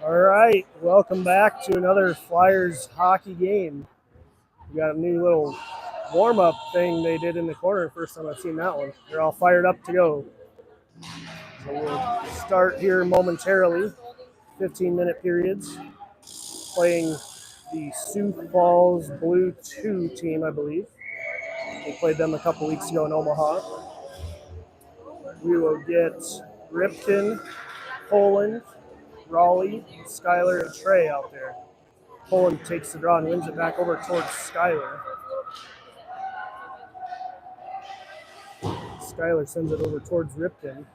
All right, welcome back to another Flyers hockey game. We got a new little warm-up thing they did in the corner. First time I've seen that one. They're all fired up to go. So we'll start here momentarily. 15-minute periods. Playing the Sioux Falls Blue 2 team, I believe. We played them a couple weeks ago in Omaha. We will get Ripken, Poland, Raleigh, Skyler, and Trey out there. Poland takes the draw and wins it back over towards Skyler. Skyler sends it over towards Ripken.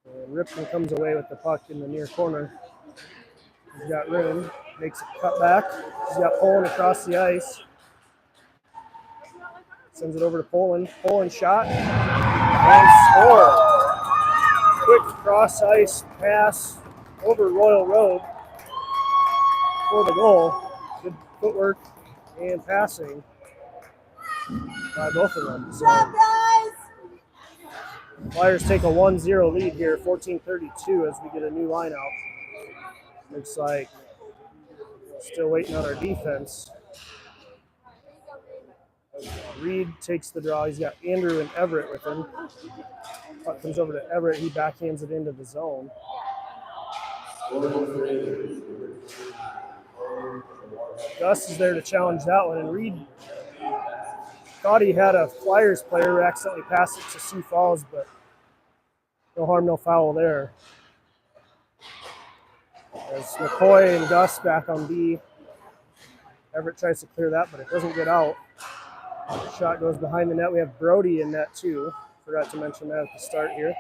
And Ripken comes away with the puck in the near corner. He's got room, makes a cut back. He's got Poland across the ice. Sends it over to Poland. Poland shot and score. Quick cross ice pass over Royal Road for the goal. Good footwork and passing by both of them. So Flyers take a 1-0 lead here, 14:32 as we get a new line out. Looks like still waiting on our defense. Reed takes the draw. He's got Andrew and Everett with him. Puck comes over to Everett. He backhands it into the zone. Gus is there to challenge that one, and Reed thought he had a Flyers player who accidentally passed it to Sioux Falls, but no harm, no foul there. As McCoy and Gus back on B. Everett tries to clear that, but it doesn't get out. Shot goes behind the net. We have Brody in net too. Forgot to mention that at the start here.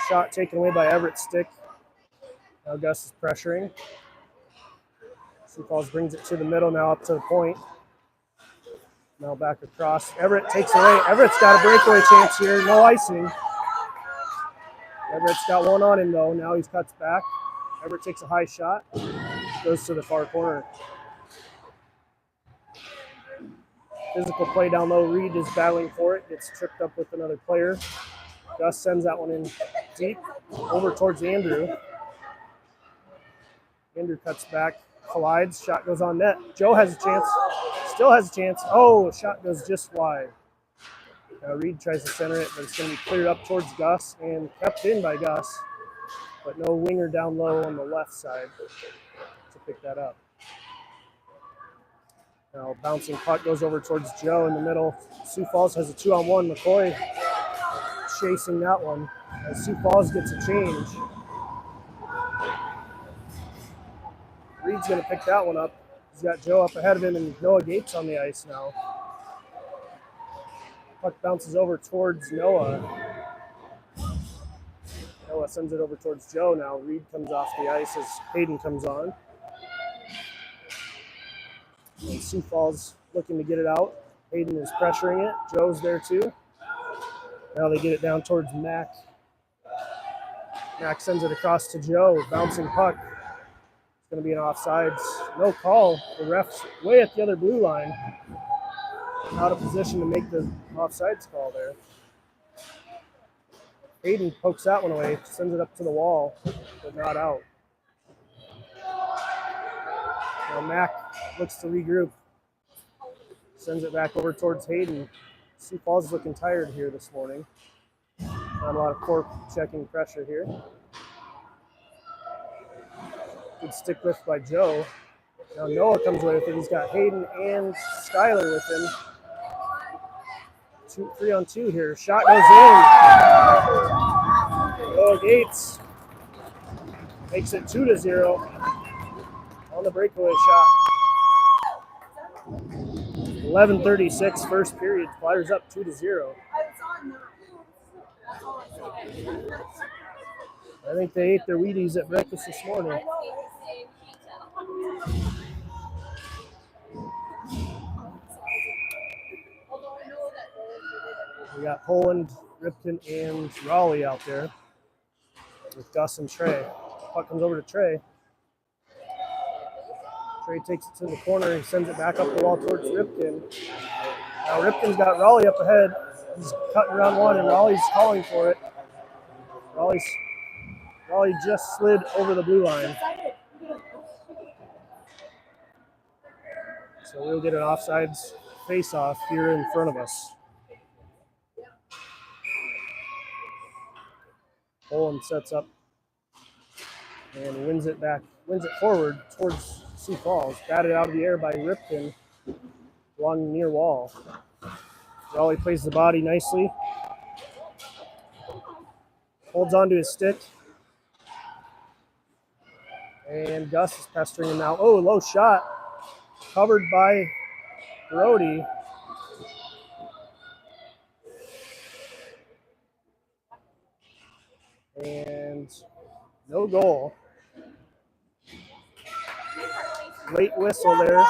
Shot taken away by Everett's stick. Now Gus is pressuring. Sioux Falls brings it to the middle now up to the point. Now back across. Everett takes it away. Everett's got a breakaway chance here. No icing. Everett's got one on him though. Now he cuts back. Everett takes a high shot. Goes to the far corner. Physical play down low. Reed is battling for it. Gets tripped up with another player. Gus sends that one in deep. Over towards Andrew. Andrew cuts back. Collides. Shot goes on net. Joe has a chance. Still has a chance. Oh, shot goes just wide. Now Reed tries to center it, but it's going to be cleared up towards Gus and kept in by Gus. But no winger down low on the left side to pick that up. Now bouncing puck goes over towards Joe in the middle. Sioux Falls has a 2-on-1. McCoy chasing that one as Sioux Falls gets a change. Reed's going to pick that one up. He's got Joe up ahead of him and Noah Gates on the ice now. Puck bounces over towards Noah. Noah sends it over towards Joe now. Reed comes off the ice as Hayden comes on. And Sioux Falls looking to get it out. Hayden is pressuring it. Joe's there too. Now they get it down towards Mac. Mac sends it across to Joe. Bouncing puck. It's going to be an offsides. No call. The ref's way at the other blue line. Out of position to make the offsides call there. Hayden pokes that one away, sends it up to the wall, but not out. Now Mac looks to regroup. Sends it back over towards Hayden. Sioux Falls is looking tired here this morning. Not a lot of core checking pressure here. Good stick lift by Joe. Now Noah comes away with it. He's got Hayden and Skyler with him. 3-on-2 here. Shot goes in. Noah Gates makes it 2-0 on the breakaway shot. 11:36 first period. Flyers up 2-0. I think they ate their Wheaties at breakfast this morning. We got Poland, Ripken, and Raleigh out there with Gus and Trey. Puck comes over to Trey. Trey takes it to the corner and sends it back up the wall towards Ripken. Now Ripken's got Raleigh up ahead. He's cutting around one, and Raleigh's calling for it. Raleigh just slid over the blue line. So we'll get an offsides face-off here in front of us. Olin sets up and wins it forward towards Sioux Falls. Batted out of the air by Ripken along the near wall. Raleigh plays the body nicely. Holds onto his stick. And Gus is pestering him now. Oh, low shot. Covered by Brody. And no goal. Late whistle there.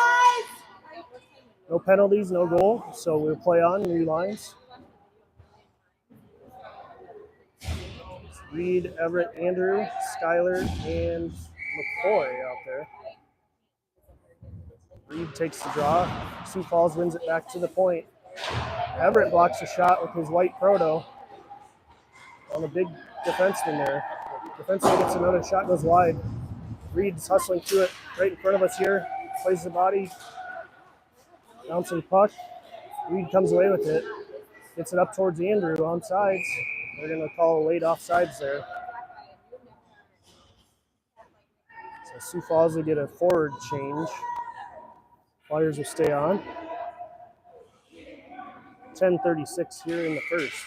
No penalties, no goal. So we'll play on new lines. Reed, Everett, Andrew, Skyler, and McCoy out there. Reed takes the draw. Sioux Falls wins it back to the point. Everett blocks a shot with his white proto on the big defenseman there. Defenseman gets another shot, goes wide. Reed's hustling through it right in front of us here. Plays the body. Bouncing puck. Reed comes away with it. Gets it up towards Andrew on sides. They're going to call a late offsides there. So Sioux Falls will get a forward change. Flyers will stay on. 10:36 here in the first.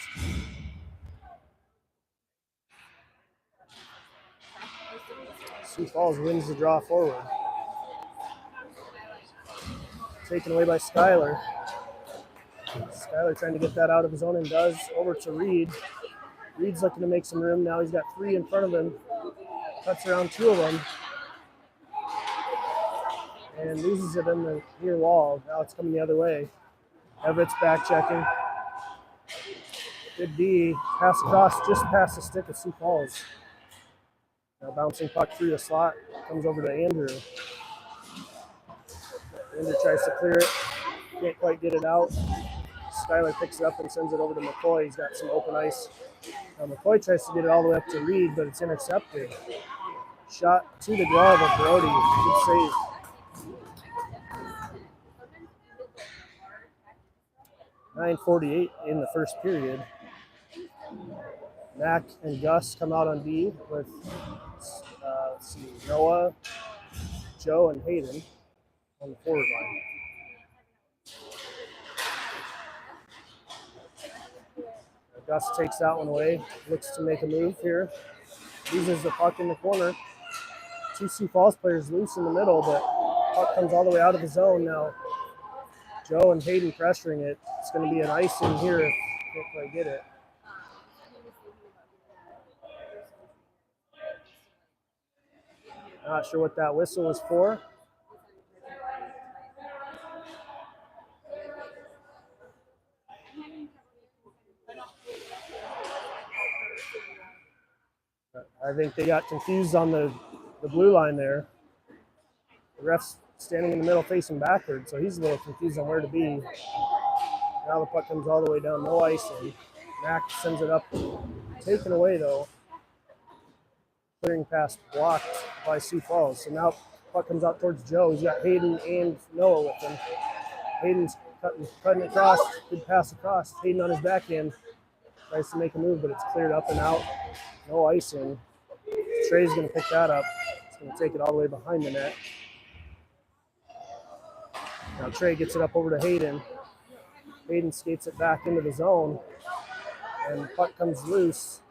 Sioux Falls wins the draw forward. Taken away by Skyler. Skyler trying to get that out of his own and does. Over to Reed. Reed's looking to make some room. Now he's got three in front of him. Cuts around two of them. And loses it in the near wall. Now it's coming the other way. Everett's back checking. Good D. Pass across just past the stick of Sioux Falls. Now bouncing puck through the slot. Comes over to Andrew. Andrew tries to clear it. Can't quite get it out. Skyler picks it up and sends it over to McCoy. He's got some open ice. Now McCoy tries to get it all the way up to Reed, but it's intercepted. Shot to the glove of Brody. Good save. .9:48 in the first period. Mac and Gus come out on D with Noah, Joe, and Hayden on the forward line. Gus takes that one away, looks to make a move here. Loses the puck in the corner. Two Sioux Falls players loose in the middle, but puck comes all the way out of the zone now. Joe and Hayden pressuring it. It's going to be an icing here if I get it. Not sure what that whistle was for. I think they got confused on the blue line there. The ref's standing in the middle facing backwards, so he's a little confused on where to be. Now the puck comes all the way down, no icing. Mac sends it up, taken away though. Clearing pass blocked by Sioux Falls. So now puck comes out towards Joe. He's got Hayden and Noah with him. Hayden's cutting across, good pass across. Hayden on his backhand. Tries to make a move, but it's cleared up and out. No icing. Trey's going to pick that up. He's going to take it all the way behind the net. Now Trey gets it up over to Hayden. Hayden skates it back into the zone. And the puck comes loose.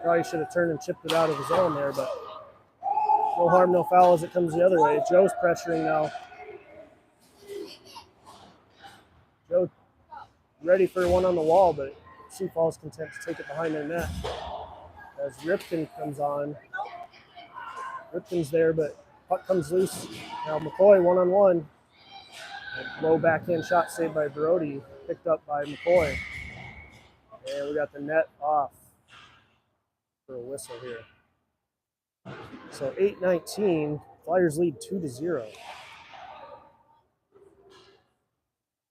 Probably should have turned and chipped it out of the zone there, but no harm, no foul as it comes the other way. Joe's pressuring now. Joe ready for one on the wall, but Sioux Falls content to take it behind their net. As Ripken comes on. Ripken's there, but puck comes loose. Now McCoy one-on-one. A low backhand shot saved by Brody, picked up by McCoy. And we got the net off for a whistle here. So 8:19 Flyers lead 2-0.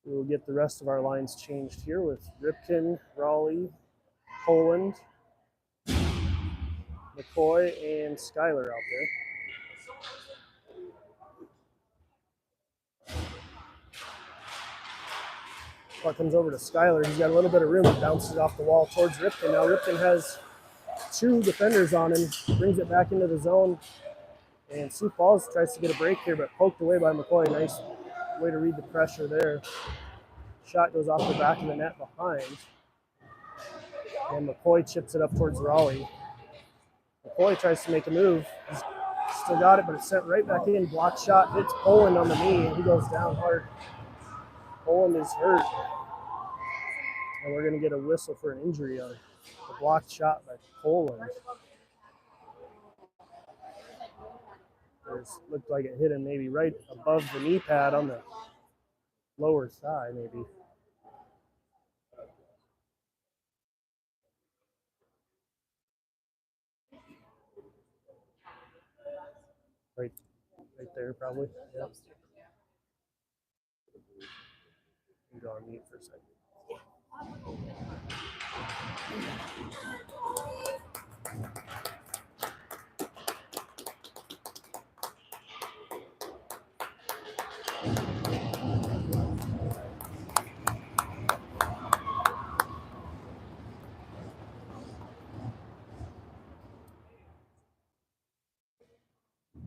We will get the rest of our lines changed here with Ripken, Raleigh, Poland, McCoy, and Schuyler out there. Puck comes over to Schuyler. He's got a little bit of room. He bounces off the wall towards Ripken. Now Ripken has 2 defenders on him, brings it back into the zone. And Sioux Falls tries to get a break here, but poked away by McCoy. Nice way to read the pressure there. Shot goes off the back of the net behind. And McCoy chips it up towards Raleigh. McCoy tries to make a move. He's still got it, but it's sent right back in. Block shot hits Poland on the knee, and he goes down hard. Poland is hurt. And we're going to get a whistle for an injury on the blocked shot by Poland. Looked like it hit him maybe right above the knee pad on the lower thigh, maybe. Right there, probably. Yep. You go on mute for a second.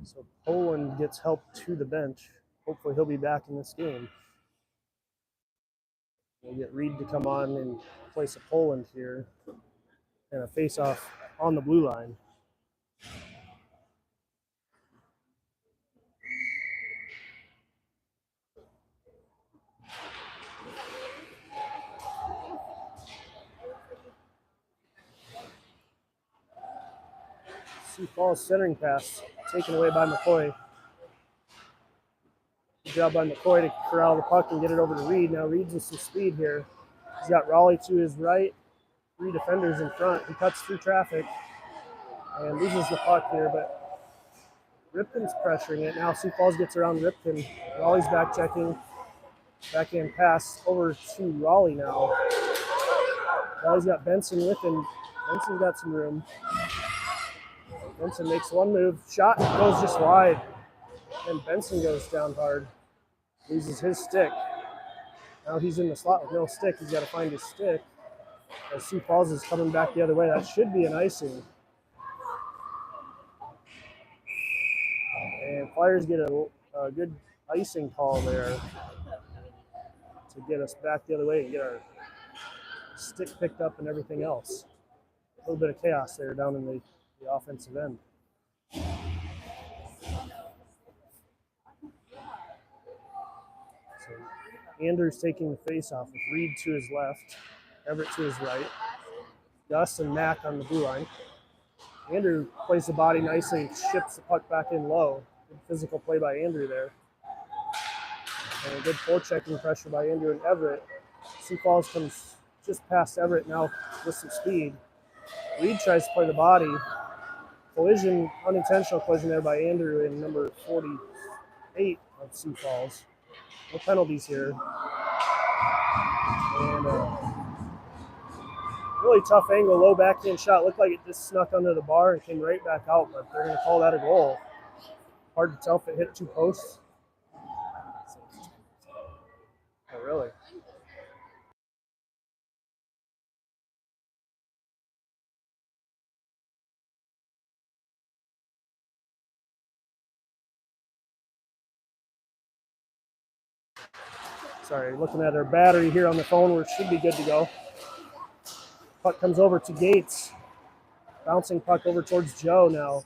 So Poland gets help to the bench. Hopefully he'll be back in this game. We'll get Reed to come on in place of Poland here. And a face-off on the blue line. Sioux Falls centering pass taken away by McCoy. Good job by McCoy to corral the puck and get it over to Reed. Now Reed's with some speed here. He's got Raleigh to his right, 3 defenders in front. He cuts through traffic and loses the puck here, but Ripken's pressuring it. Now Sioux Falls gets around Ripken. Raleigh's back checking. Backhand pass over to Raleigh now. Raleigh's got Benson with him. Benson's got some room. Benson makes one move. Shot goes just wide. And Benson goes down hard. Loses his stick. Now he's in the slot with no stick. He's got to find his stick. As Sioux Falls is coming back the other way. That should be an icing. And Flyers get a good icing call there to get us back the other way and get our stick picked up and everything else. A little bit of chaos there down in the offensive end. So Andrews taking the face-off with Reed to his left, Everett to his right, Gus and Mack on the blue line. Andrew plays the body nicely, ships the puck back in low. Good physical play by Andrew there. And a good forechecking pressure by Andrew and Everett. Sioux Falls comes just past Everett now with some speed. Reed tries to play the body. Collision, unintentional collision there by Andrew in number 48 of Sioux Falls. No penalties here. And really tough angle, low backhand shot. Looked like it just snuck under the bar and came right back out, but they're going to call that a goal. Hard to tell if it hit 2 posts. Oh, really? Sorry, looking at our battery here on the phone, we should be good to go. Puck comes over to Gates. Bouncing puck over towards Joe now.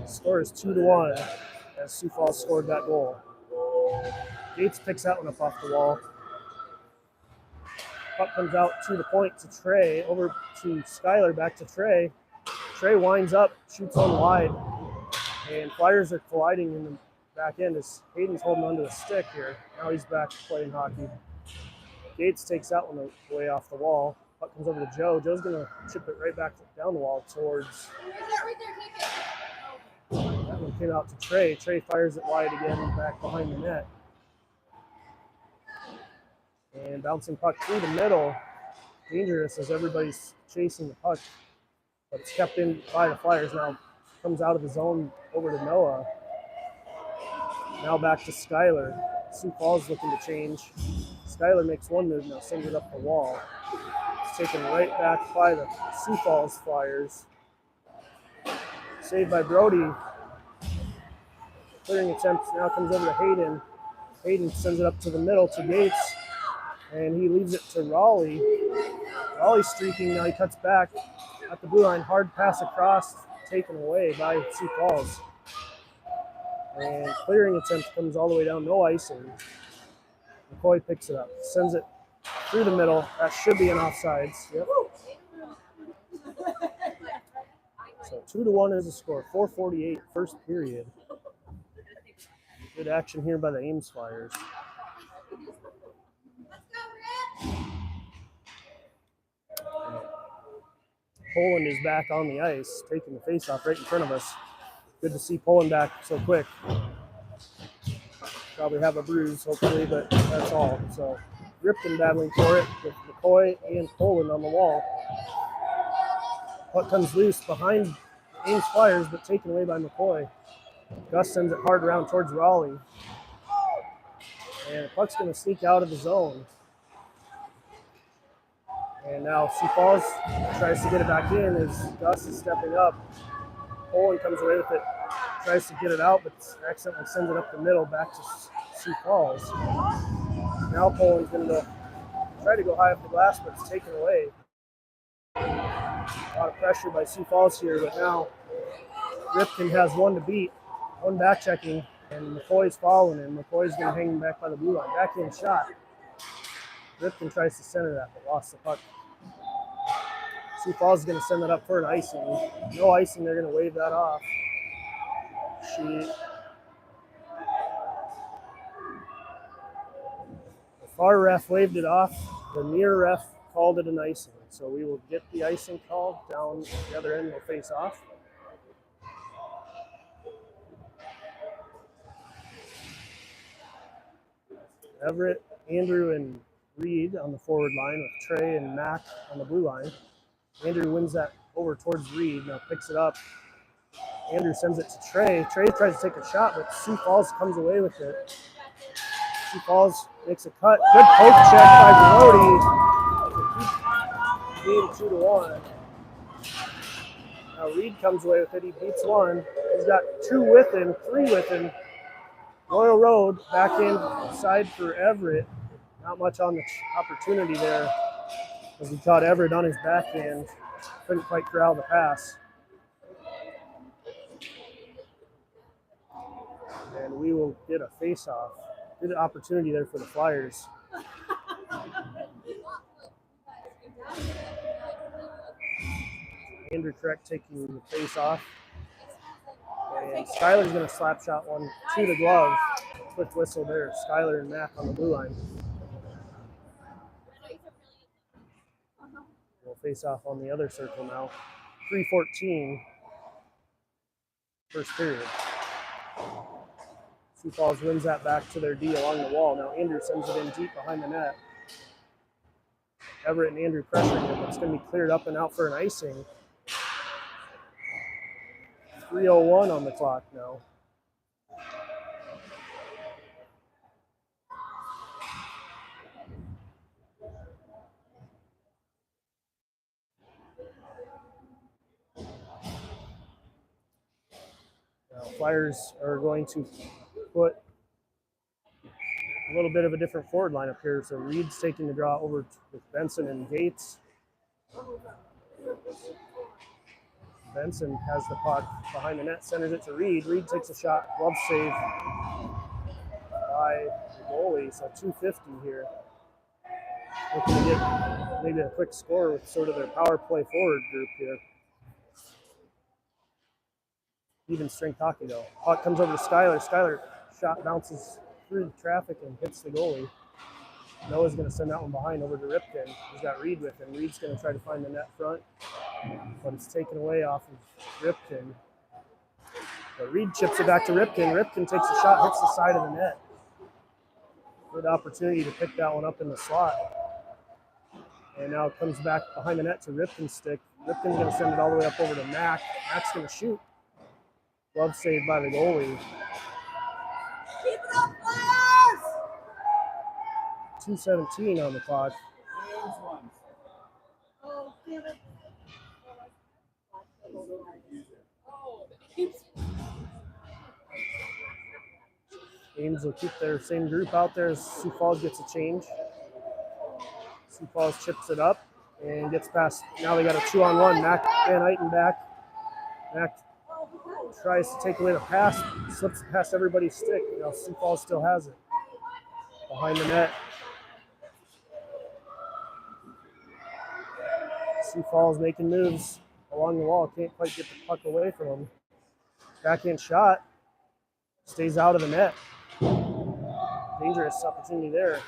Score is 2-1 as Sioux Falls scored that goal. Gates picks that one up off the wall. Puck comes out to the point to Trey, over to Schuyler, back to Trey. Trey winds up, shoots on wide, and Flyers are colliding in the back end as Hayden's holding onto the stick here. Now he's back playing hockey. Gates takes that one away off the wall. Puck comes over to Joe. Joe's going to chip it right back down the wall towards... That one came out to Trey. Trey fires it wide again, back behind the net. And bouncing puck through the middle. Dangerous as everybody's chasing the puck. But it's kept in by the Flyers now. Comes out of the zone over to Noah. Now back to Skyler. Sioux Falls looking to change. Skyler makes one move now, sends it up the wall. It's taken right back by the Sioux Falls Flyers. Saved by Brody. Clearing attempt now comes over to Hayden. Hayden sends it up to the middle to Gates. And he leaves it to Raleigh. Raleigh's streaking now. He cuts back at the blue line. Hard pass across, taken away by Sioux Falls. And clearing attempt comes all the way down, no icing. McCoy picks it up, sends it through the middle. That should be an offsides. Yep. So 2-1 is the score. 4:48 first period. Good action here by the Ames Flyers. Poland is back on the ice, taking the face-off right in front of us. Good to see Poland back so quick. Probably have a bruise, hopefully, but that's all. So Ripken battling for it with McCoy and Poland on the wall. Puck comes loose behind Ames Flyers, but taken away by McCoy. Gus sends it hard around towards Raleigh. And the puck's going to sneak out of the zone. And now Sioux Falls tries to get it back in as Gus is stepping up. Poland comes away with it, tries to get it out, but accidentally sends it up the middle back to Sioux Falls. Now Poland's going to try to go high up the glass, but it's taken away. A lot of pressure by Sioux Falls here, but now Ripken has one to beat, one back checking, and McCoy's following him. McCoy's going to hang him back by the blue line. Backhand shot. Ripken tries to center that, but lost the puck. Sioux Falls is going to send that up for an icing. No icing, they're going to wave that off. The far ref waved it off. The near ref called it an icing. So we will get the icing call down the other end. We'll face off. Everett, Andrew, and Reed on the forward line with Trey and Mac on the blue line. Andrew wins that over towards Reed. Now picks it up. Andrew sends it to Trey. Trey tries to take a shot, but Sioux Falls comes away with it. Sioux Falls makes a cut. Good poke check by Brody. Game 2-1. Now Reed comes away with it. He beats one. He's got two with him, three with him. Royal Road back inside for Everett. Not much on the opportunity there as he caught Everett on his backhand. Couldn't quite corral the pass. And we will get a face-off. Good opportunity there for the Flyers. Andrew Correct taking the face-off. And Skyler's going to slap shot one to the glove. Quick whistle there. Skyler and Mac on the blue line. We'll face off on the other circle now. 3:14. First period. Sioux Falls wins that back to their D along the wall. Now Andrew sends it in deep behind the net. Everett and Andrew pressuring him. It's going to be cleared up and out for an icing. 3:01 on the clock now. Now Flyers are going to put a little bit of a different forward line up here. So Reed's taking the draw over with Benson and Gates. Benson has the puck behind the net, centers it to Reed. Reed takes a shot, glove save by the goalie. So 250 here. Looking to get maybe a quick score with sort of their power play forward group here. Even strength hockey though. Puck comes over to Skyler. Skyler shot bounces through the traffic and hits the goalie. Noah's going to send that one behind over to Ripken. He's got Reed with him. Reed's going to try to find the net front, but it's taken away off of Ripken. But Reed chips it back to Ripken. Ripken takes a shot, hits the side of the net. Good opportunity to pick that one up in the slot. And now it comes back behind the net to Ripken's stick. Ripken's going to send it all the way up over to Mac. Mac's going to shoot. Glove saved by the goalie. Keep it up, players! 2:17 on the clock. Oh, damn it. Ames will keep their same group out there as Sioux Falls gets a change. Sioux Falls chips it up and gets past. Now they got a 2-on-1. Mac Van Eyten back. Mac tries to take away the pass, slips past everybody's stick. Now Sioux Falls still has it. Behind the net. Sioux Falls making moves along the wall. Can't quite get the puck away from them. Backhand shot. Stays out of the net. Dangerous opportunity there.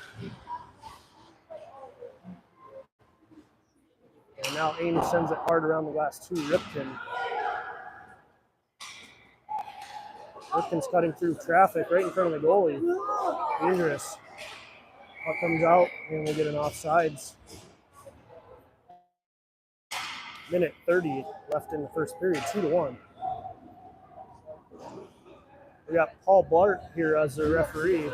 And now Ames sends it hard around the glass to Ripken. Ripken's cutting through traffic right in front of the goalie. Dangerous. Puck comes out and we'll get an offsides. Minute 30 left in the first period, 2-1. We got Paul Blart here as the referee.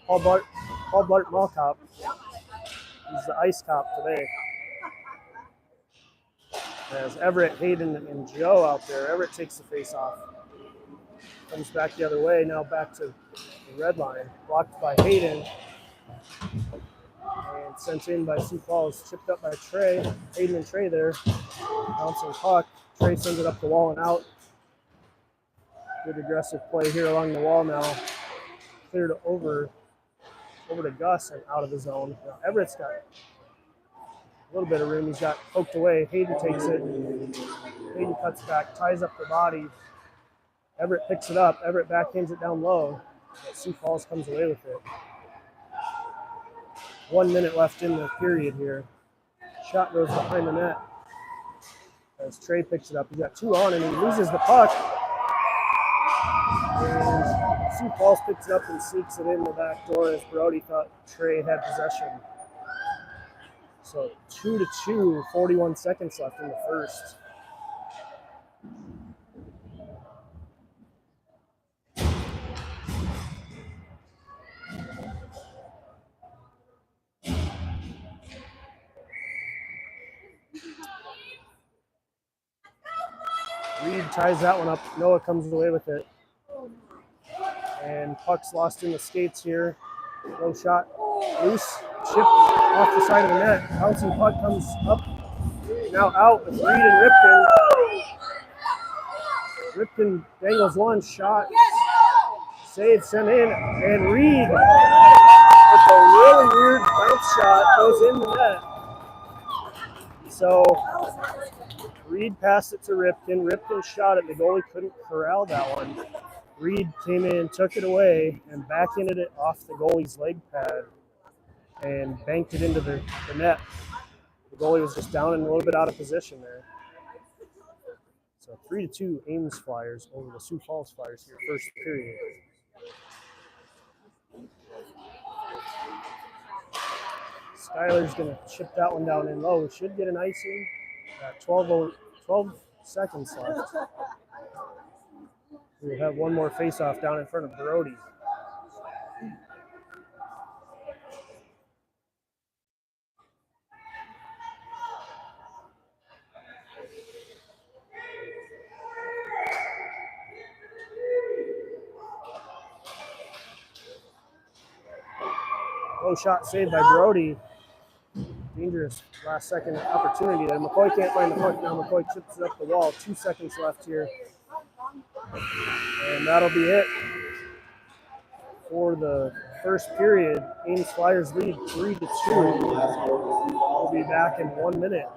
Paul Blart Mall Cop. He's the ice cop today. As Everett, Hayden, and Joe out there. Everett takes the face off. Comes back the other way, now back to the red line. Blocked by Hayden. And sent in by Sioux Falls. Chipped up by Trey. Hayden and Trey there. Bouncing puck. Trey sends it up the wall and out. Good aggressive play here along the wall now. Cleared over to Gus and out of the zone. Now Everett's got a little bit of room. He's got poked away. Hayden takes it. Hayden cuts back, ties up the body. Everett picks it up. Everett backhands it down low. But Sioux Falls comes away with it. 1 minute left in the period here. Shot goes behind the net. As Trey picks it up. He's got 2 on and he loses the puck. And Sioux Falls picks it up and sneaks it in the back door as Brody thought Trey had possession. So 2-2, 41 seconds left in the first. Reed ties that one up. Noah comes away with it. And puck's lost in the skates here. Low shot. Loose. Chipped off the side of the net. Bouncing puck comes up. Now out with Reed and Ripken. Ripken dangles one shot. Save, sent in. And Reed with a really weird bounce shot goes in the net. So Reed passed it to Ripken. Ripken shot it. The goalie couldn't corral that one. Reed came in, took it away, and backhanded it off the goalie's leg pad and banked it into the net. The goalie was just down and a little bit out of position there. So 3-2 Ames Flyers over the Sioux Falls Flyers here, first period. Skyler's going to chip that one down in low. Should get an icing. 12 seconds left. We'll have one more face-off down in front of Brody. Low shot saved by Brody. Dangerous last second opportunity there. McCoy can't find the puck now. McCoy chips it up the wall. 2 seconds left here. And that'll be it for the first period. Ames Flyers lead 3-2. We'll be back in 1 minute.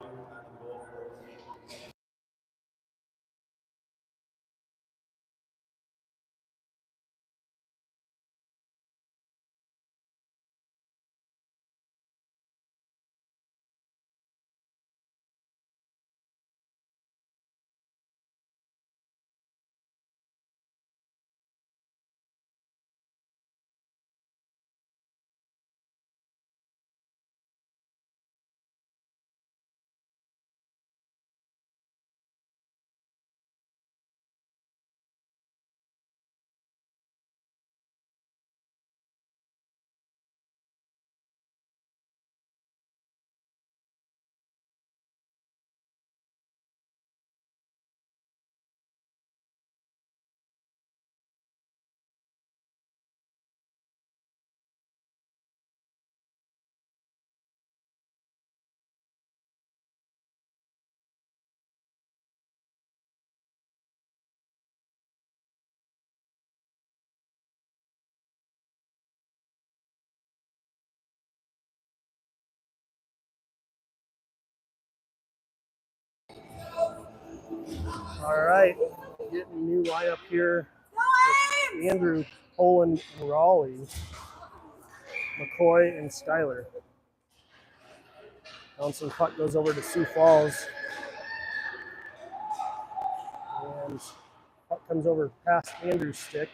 All right, getting a new lineup here with Andrew, Poland, and Raleigh, McCoy, and Skyler. Bouncing puck goes over to Sioux Falls. And puck comes over past Andrew's stick.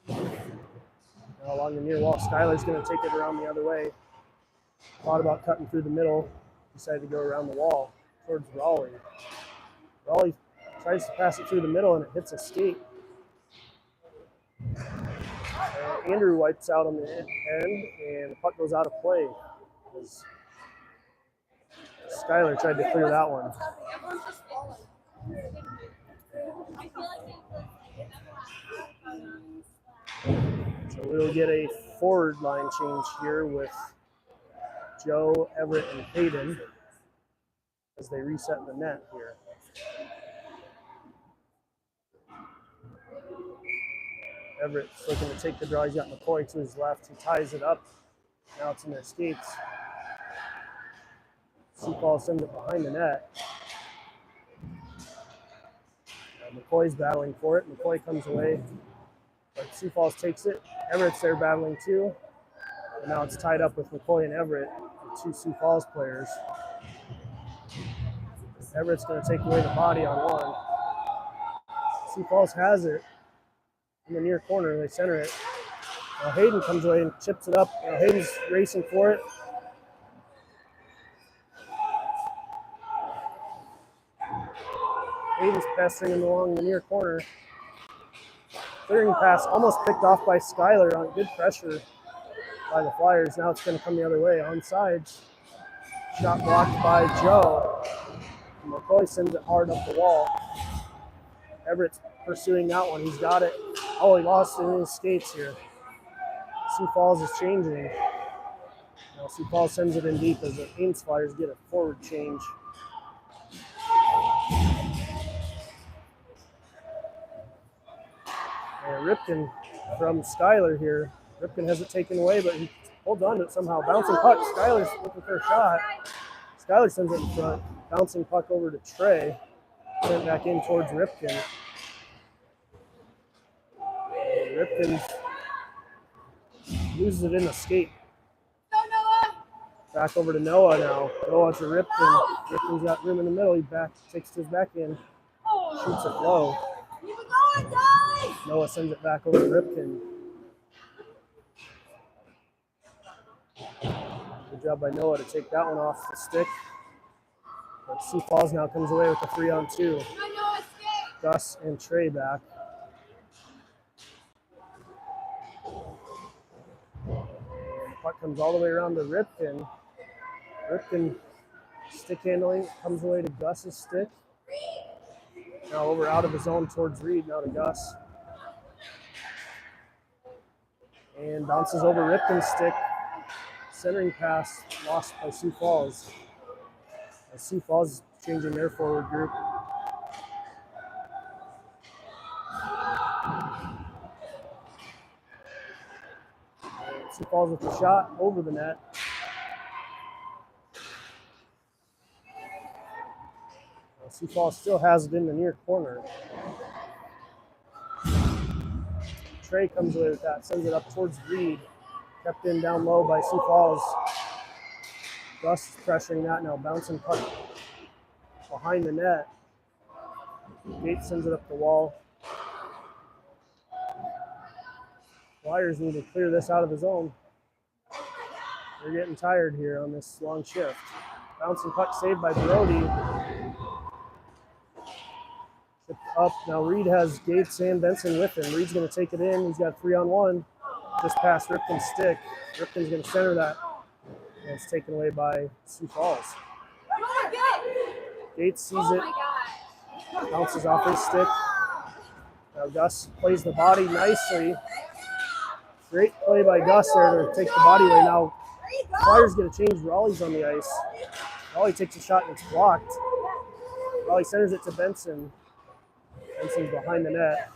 Now along the near wall, Skyler's going to take it around the other way. Thought about cutting through the middle. Decided to go around the wall towards Raleigh. Raleigh tries to pass it through the middle and it hits a skate. And Andrew wipes out on the end and the puck goes out of play. Skyler tried to clear that one. So we'll get a forward line change here with Joe, Everett, and Hayden as they reset the net here. Everett's looking to take the draw. He's got McCoy to his left. He ties it up. Now it's in their skates. Sioux Falls sends it behind the net. McCoy's battling for it. McCoy comes away, but Sioux Falls takes it. Everett's there battling too. And now it's tied up with McCoy and Everett, the two Sioux Falls players. Everett's going to take away the body on one. Sioux Falls has it in the near corner. They center it. Now Hayden comes away and chips it up. Now Hayden's racing for it. Hayden's pestering him along the near corner. Clearing pass almost picked off by Skyler on good pressure by the Flyers. Now it's going to come the other way. Onside. Shot blocked by Joe. And McCoy sends it hard up the wall. Everett's pursuing that one. He's got it. Oh, he lost it in his skates here. Sioux Falls is changing. Now Sioux Falls sends it in deep as the Ames Flyers get a forward change. And Ripken from Skyler here. Ripken has it taken away, but he holds on to it somehow. Bouncing puck. Skyler's looking for a shot. Skyler sends it in front. Bouncing puck over to Trey. Sent back in towards Ripken. And Ripken loses it in the skate. Back over to Noah now. Noah to Ripken. Ripken's got room in the middle. He takes his back in. Shoots it low. Noah sends it back over to Ripken. Good job by Noah to take that one off the stick. But Sioux Falls now comes away with a 3-on-2. Gus and Trey back. And the puck comes all the way around to Ripken. Ripken stick handling comes away to Gus's stick. Now over out of his zone towards Reed, now to Gus. And bounces over Ripken's stick. Centering pass lost by Sioux Falls. As Sioux Falls is changing their forward group. And Sioux Falls with the shot over the net. Sioux Falls still has it in the near corner. Trey comes away with that, sends it up towards Reed. Kept in down low by Sioux Falls. Gus is pressuring that now, bouncing puck behind the net. Gates sends it up the wall. Flyers need to clear this out of the zone. They're getting tired here on this long shift. Bouncing puck saved by Brody. Up now, Reed has Gates and Benson with him. Reed's going to take it in. He's got 3-on-1. Just past Ripken's stick. Ripken's going to center that. And it's taken away by Sioux Falls. Gates sees it. Bounces off his stick. Now Gus plays the body nicely. Great play by Gus there to take the body away. Now Flyers going to change. Raleigh's on the ice. Raleigh takes a shot and it's blocked. Raleigh centers it to Benson. Benson's behind the net.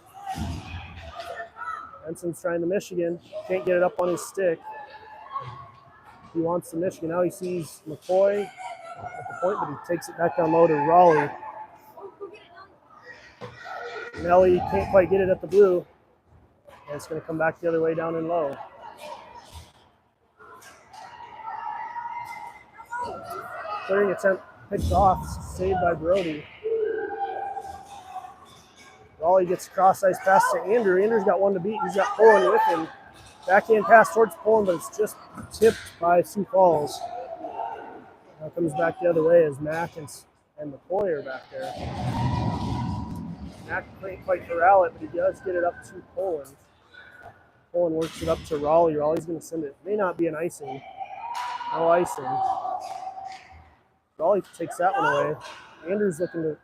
Benson's trying the Michigan. Can't get it up on his stick. He wants the Michigan. Now he sees McCoy at the point, but he takes it back down low to Raleigh. Nelly can't quite get it at the blue. And it's going to come back the other way down and low. Clearing attempt picked off, saved by Brody. Raleigh gets a cross ice pass to Andrew. Andrew's got one to beat. He's got Poland with him. Backhand pass towards Poland, but it's just tipped by Sioux Falls. Now it comes back the other way as Mack and McCoy are back there. Mack can't quite corral it, but he does get it up to Poland. Poland works it up to Raleigh. Raleigh's going to send it. May not be an icing. No icing. Raleigh takes that one away. Andrew's looking to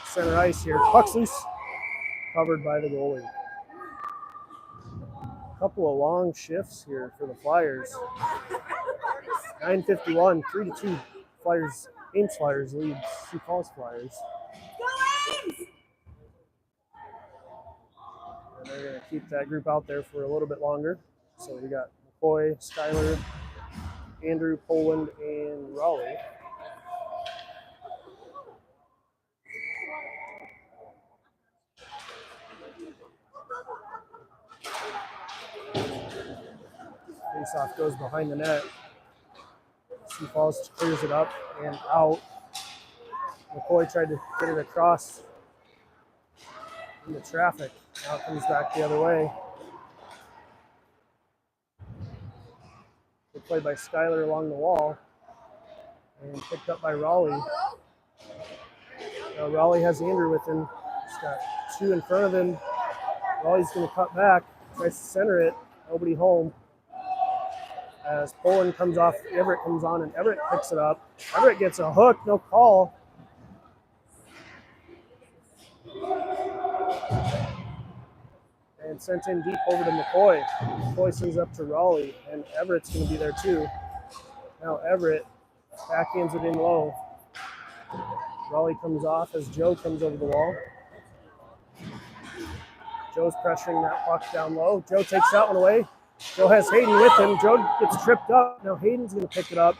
center ice here. Puck's loose. Covered by the goalie. A couple of long shifts here for the Flyers. 9:51, 3-2 Flyers. Ames Flyers lead Sioux Falls Flyers. Go Ames! And they're going to keep that group out there for a little bit longer. So we got McCoy, Skyler, Andrew, Poland, and Raleigh. Faceoff goes behind the net. Sioux Falls clears it up and out. McCoy tried to get it across into traffic. Now it comes back the other way. Good play by Skyler along the wall. And picked up by Raleigh. Now Raleigh has Andrew with him. He's got two in front of him. Raleigh's going to cut back. Tries to center it. Nobody home. As Poland comes off, Everett comes on, and Everett picks it up. Everett gets a hook, no call. And sent in deep over to McCoy. McCoy sends up to Raleigh, and Everett's going to be there too. Now Everett backhands it in low. Raleigh comes off as Joe comes over the wall. Joe's pressuring that puck down low. Joe takes that one away. Joe has Hayden with him. Joe gets tripped up. Now Hayden's going to pick it up.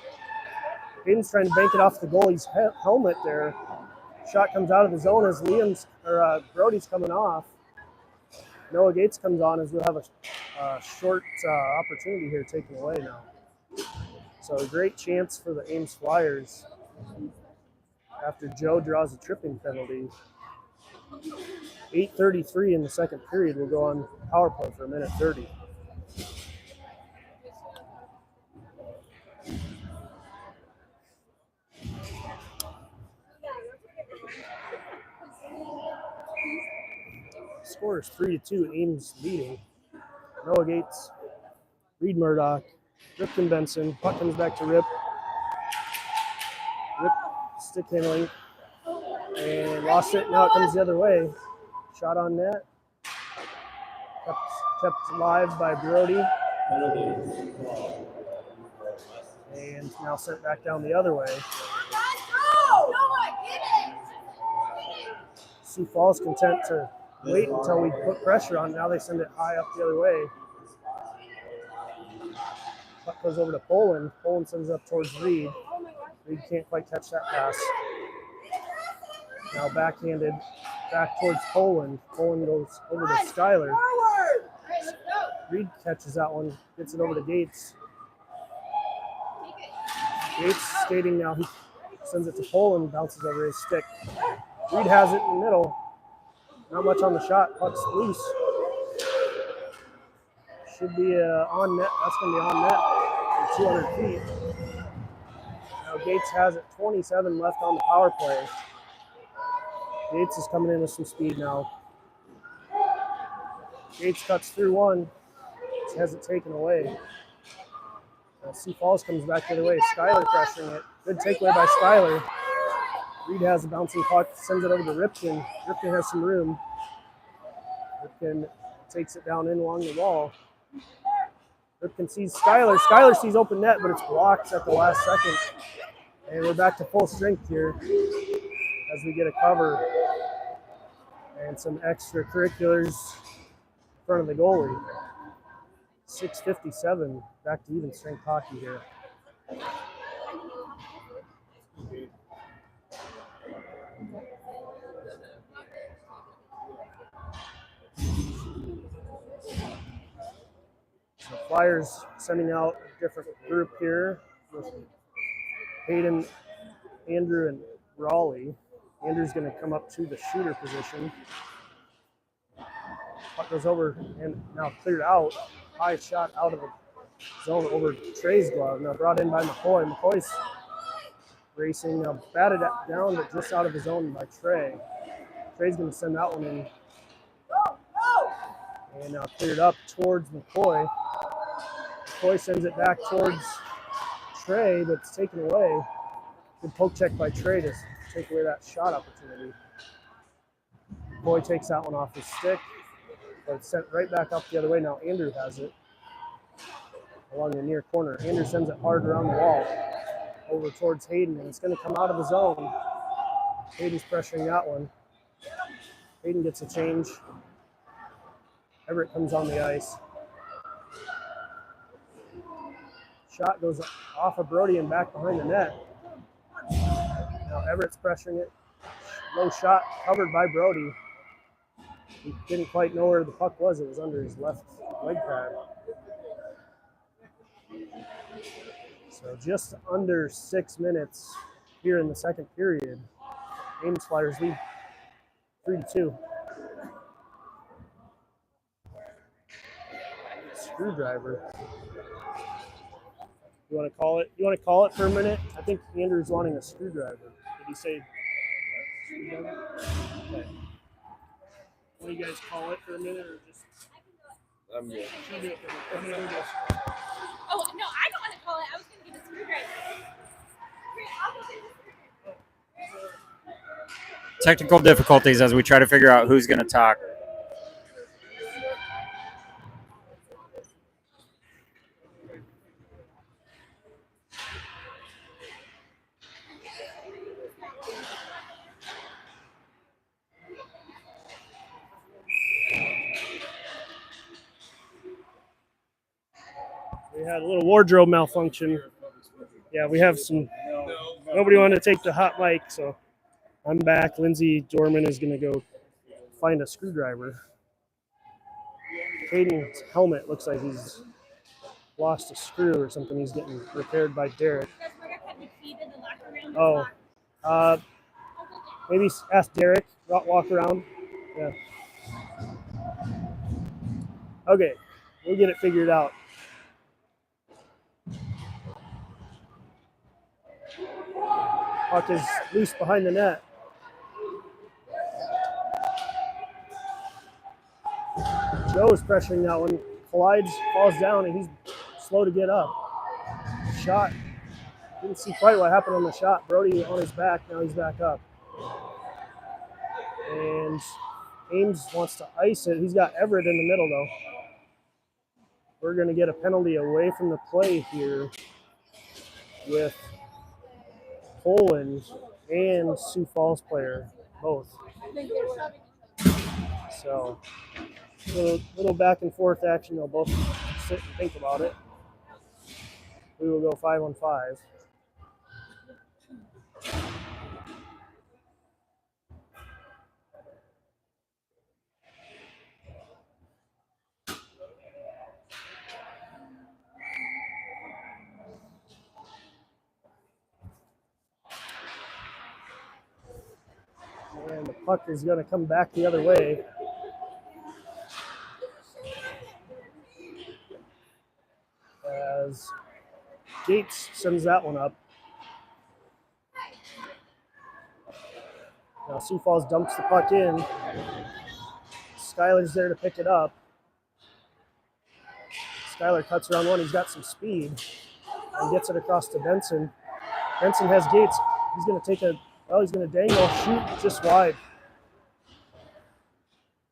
Hayden's trying to bank it off the goalie's helmet there. Shot comes out of the zone as Brody's coming off. Noah Gates comes on as we'll have a short opportunity here taken away now. So a great chance for the Ames Flyers after Joe draws a tripping penalty. 8:33 in the second period. We'll go on power play for a minute 30. Score is 3-2, Ames leading. Noah Gates, Reed Murdoch, Ripton Benson. Puck comes back to Rip. Rip stick handling. And lost it. Now it comes the other way. Shot on net. Kept alive by Brody. And now sent back down the other way. Sioux Falls content to wait until we put pressure on. Now they send it high up the other way. Puck goes over to Poland. Poland sends it up towards Reed. Reed can't quite catch that pass. Now backhanded back towards Poland. Poland goes over to Skyler. Reed catches that one, gets it over to Gates. Gates skating now. He sends it to Poland, bounces over his stick. Reed has it in the middle. Not much on the shot. Puck's loose. Should be on net. That's going to be on net from 200 feet. Now Gates has it. 27 left on the power play. Gates is coming in with some speed now. Gates cuts through one. Has it taken away. Sioux Falls comes back the other way. Skyler pressuring it. Good takeaway by Skyler. Reed has a bouncing puck, sends it over to Ripken. Ripken has some room. Ripken takes it down in along the wall. Ripken sees Skyler. Skyler sees open net, but it's blocked at the last second. And we're back to full strength here as we get a cover and some extracurriculars in front of the goalie. 6:57, back to even strength hockey here. So Flyers sending out a different group here with Hayden, Andrew, and Raleigh. Andrew's going to come up to the shooter position. Puck goes over and now cleared out. High shot out of the zone over Trey's glove. Now brought in by McCoy. McCoy's racing, batted down, but just out of the zone by Trey. Trey's going to send that one in. And now cleared up towards McCoy. McCoy sends it back towards Trey, but it's taken away. Good poke check by Trey to take away that shot opportunity. McCoy takes that one off his stick, but it's sent right back up the other way. Now Andrew has it along the near corner. Andrew sends it hard around the wall over towards Hayden, and it's going to come out of the zone. Hayden's pressuring that one. Hayden gets a change. Everett comes on the ice. Shot goes off of Brody and back behind the net. Now Everett's pressuring it. Low shot covered by Brody. He didn't quite know where the puck was. It was under his left leg pad. So just under 6 minutes here in the second period. Ames Flyers lead 3-2. Screwdriver. You want to call it? You want to call it for a minute? I think Andrew's wanting a screwdriver. Did he say screwdriver? Okay. Want you guys call it for a minute or just? I'm good. Oh, no, I don't want to call it. I was going to give a screwdriver. I'll go get the screwdriver. Technical difficulties as we try to figure out who's going to talk. We had a little wardrobe malfunction. Yeah, we have some. Nobody wanted to take the hot mic, so I'm back. Lindsay Dorman is going to go find a screwdriver. Hayden's helmet looks like he's lost a screw or something. He's getting repaired by Derek. Oh, maybe ask Derek. Walk around. Yeah. Okay, we'll get it figured out. Puck is loose behind the net. Joe is pressuring that one. Collides, falls down, and he's slow to get up. Shot. Didn't see quite what happened on the shot. Brody on his back. Now he's back up. And Ames wants to ice it. He's got Everett in the middle, though. We're going to get a penalty away from the play here with Poland and Sioux Falls player, both. So, little back and forth action. They'll both sit and think about it. We will go 5-on-5. And the puck is going to come back the other way. As Gates sends that one up. Now Sioux Falls dumps the puck in. Skyler's there to pick it up. Skyler cuts around one. He's got some speed and gets it across to Benson. Benson has Gates. He's going to take a, well, he's going to dangle, shoot just wide.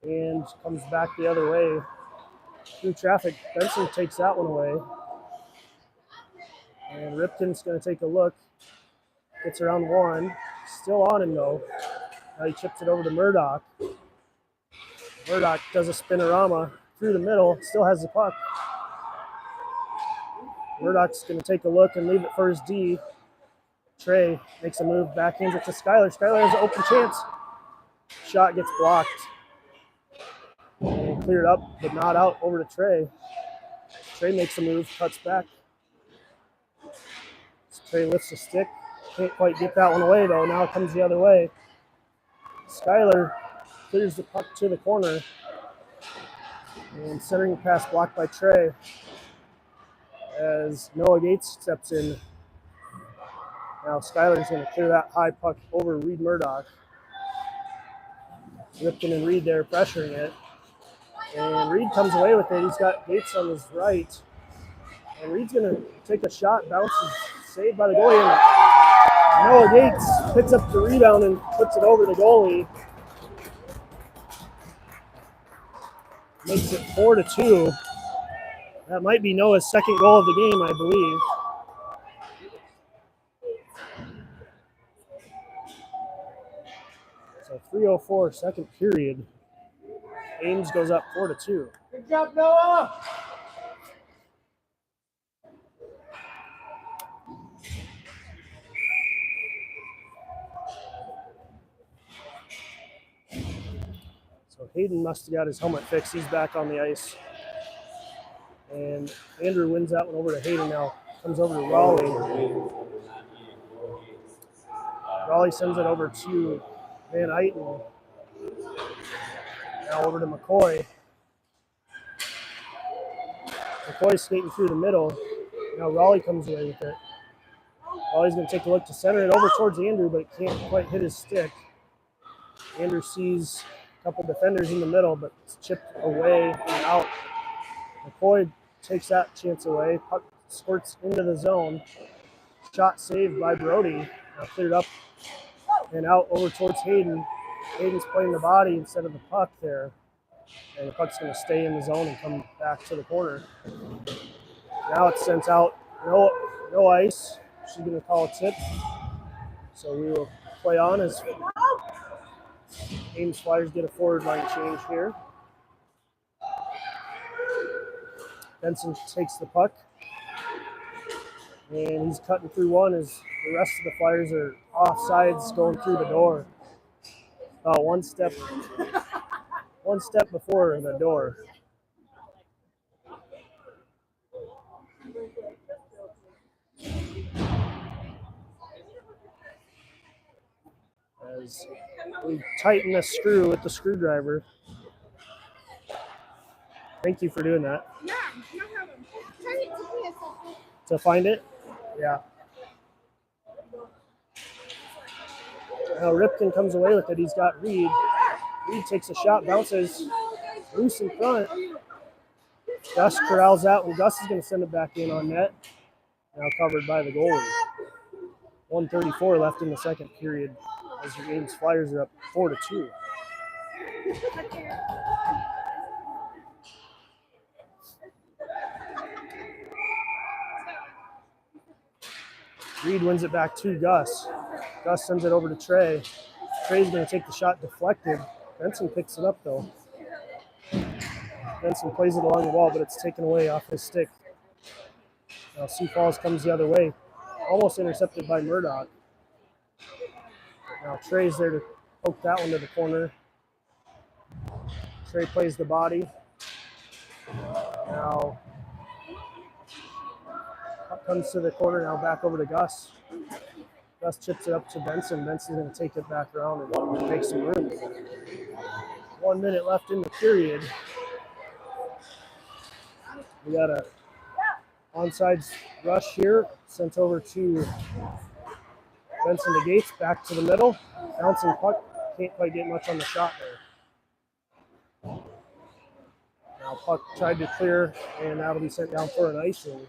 And comes back the other way through traffic. Benson takes that one away. And Ripken's going to take a look. Gets around one. Still on him, though. Now he chips it over to Murdoch. Murdoch does a spinorama through the middle. Still has the puck. Murdoch's going to take a look and leave it for his D. Trey makes a move, backhands it to Skyler. Skyler has an open chance. Shot gets blocked. And cleared up, but not out over to Trey. Trey makes a move, cuts back. Trey lifts the stick. Can't quite get that one away, though. Now it comes the other way. Skyler clears the puck to the corner. And centering pass blocked by Trey as Noah Gates steps in. Now Skyler's going to clear that high puck over Reed Murdoch. Ripken and Reed there pressuring it. And Reed comes away with it. He's got Gates on his right. And Reed's going to take a shot, bounces, saved by the goalie. And Noah Gates picks up the rebound and puts it over the goalie. Makes it 4-2. That might be Noah's second goal of the game, I believe. So 3:04 second period. Ames goes up 4-2. Good job, Noah! So Hayden must have got his helmet fixed. He's back on the ice. And Andrew wins that one over to Hayden now. Comes over to Raleigh. Raleigh sends it over to Van Eyten. Now over to McCoy. McCoy skating through the middle. Now Raleigh comes away with it. Raleigh's going to take a look to center it over towards Andrew, but it can't quite hit his stick. Andrew sees a couple defenders in the middle, but it's chipped away and out. McCoy takes that chance away. Puck squirts into the zone. Shot saved by Brody. Now cleared up and out over towards Hayden. Hayden's playing the body instead of the puck there. And the puck's going to stay in the zone and come back to the corner. Now it's sent out. No ice. She's going to call a tip. So we will play on as Ames Flyers get a forward line change here. Benson takes the puck. And he's cutting through one as the rest of the Flyers are offsides going through the door. One step before the door. As we tighten the screw with the screwdriver. Thank you for doing that. Yeah, no problem. Try it to me a second. To find it? Yeah. Now Ripken comes away with it. He's got Reed. Reed takes a shot, bounces loose in front. Gus corrals out, and Gus is going to send it back in on net. Now covered by the goalie. 1:34 left in the second period as the Ames Flyers are up 4-2. Reed wins it back to Gus. Gus sends it over to Trey. Trey's going to take the shot deflected. Benson picks it up, though. Benson plays it along the wall, but it's taken away off his stick. Now Sioux Falls comes the other way. Almost intercepted by Murdoch. Now Trey's there to poke that one to the corner. Trey plays the body. Now up comes to the corner, now back over to Gus. Gus chips it up to Benson. Benson's going to take it back around and make some room. 1 minute left in the period. We got a onside rush here, sent over to Benson to Gates, back to the middle. Bouncing puck, can't quite get much on the shot there. Now puck tried to clear, and that'll be sent down for an icing.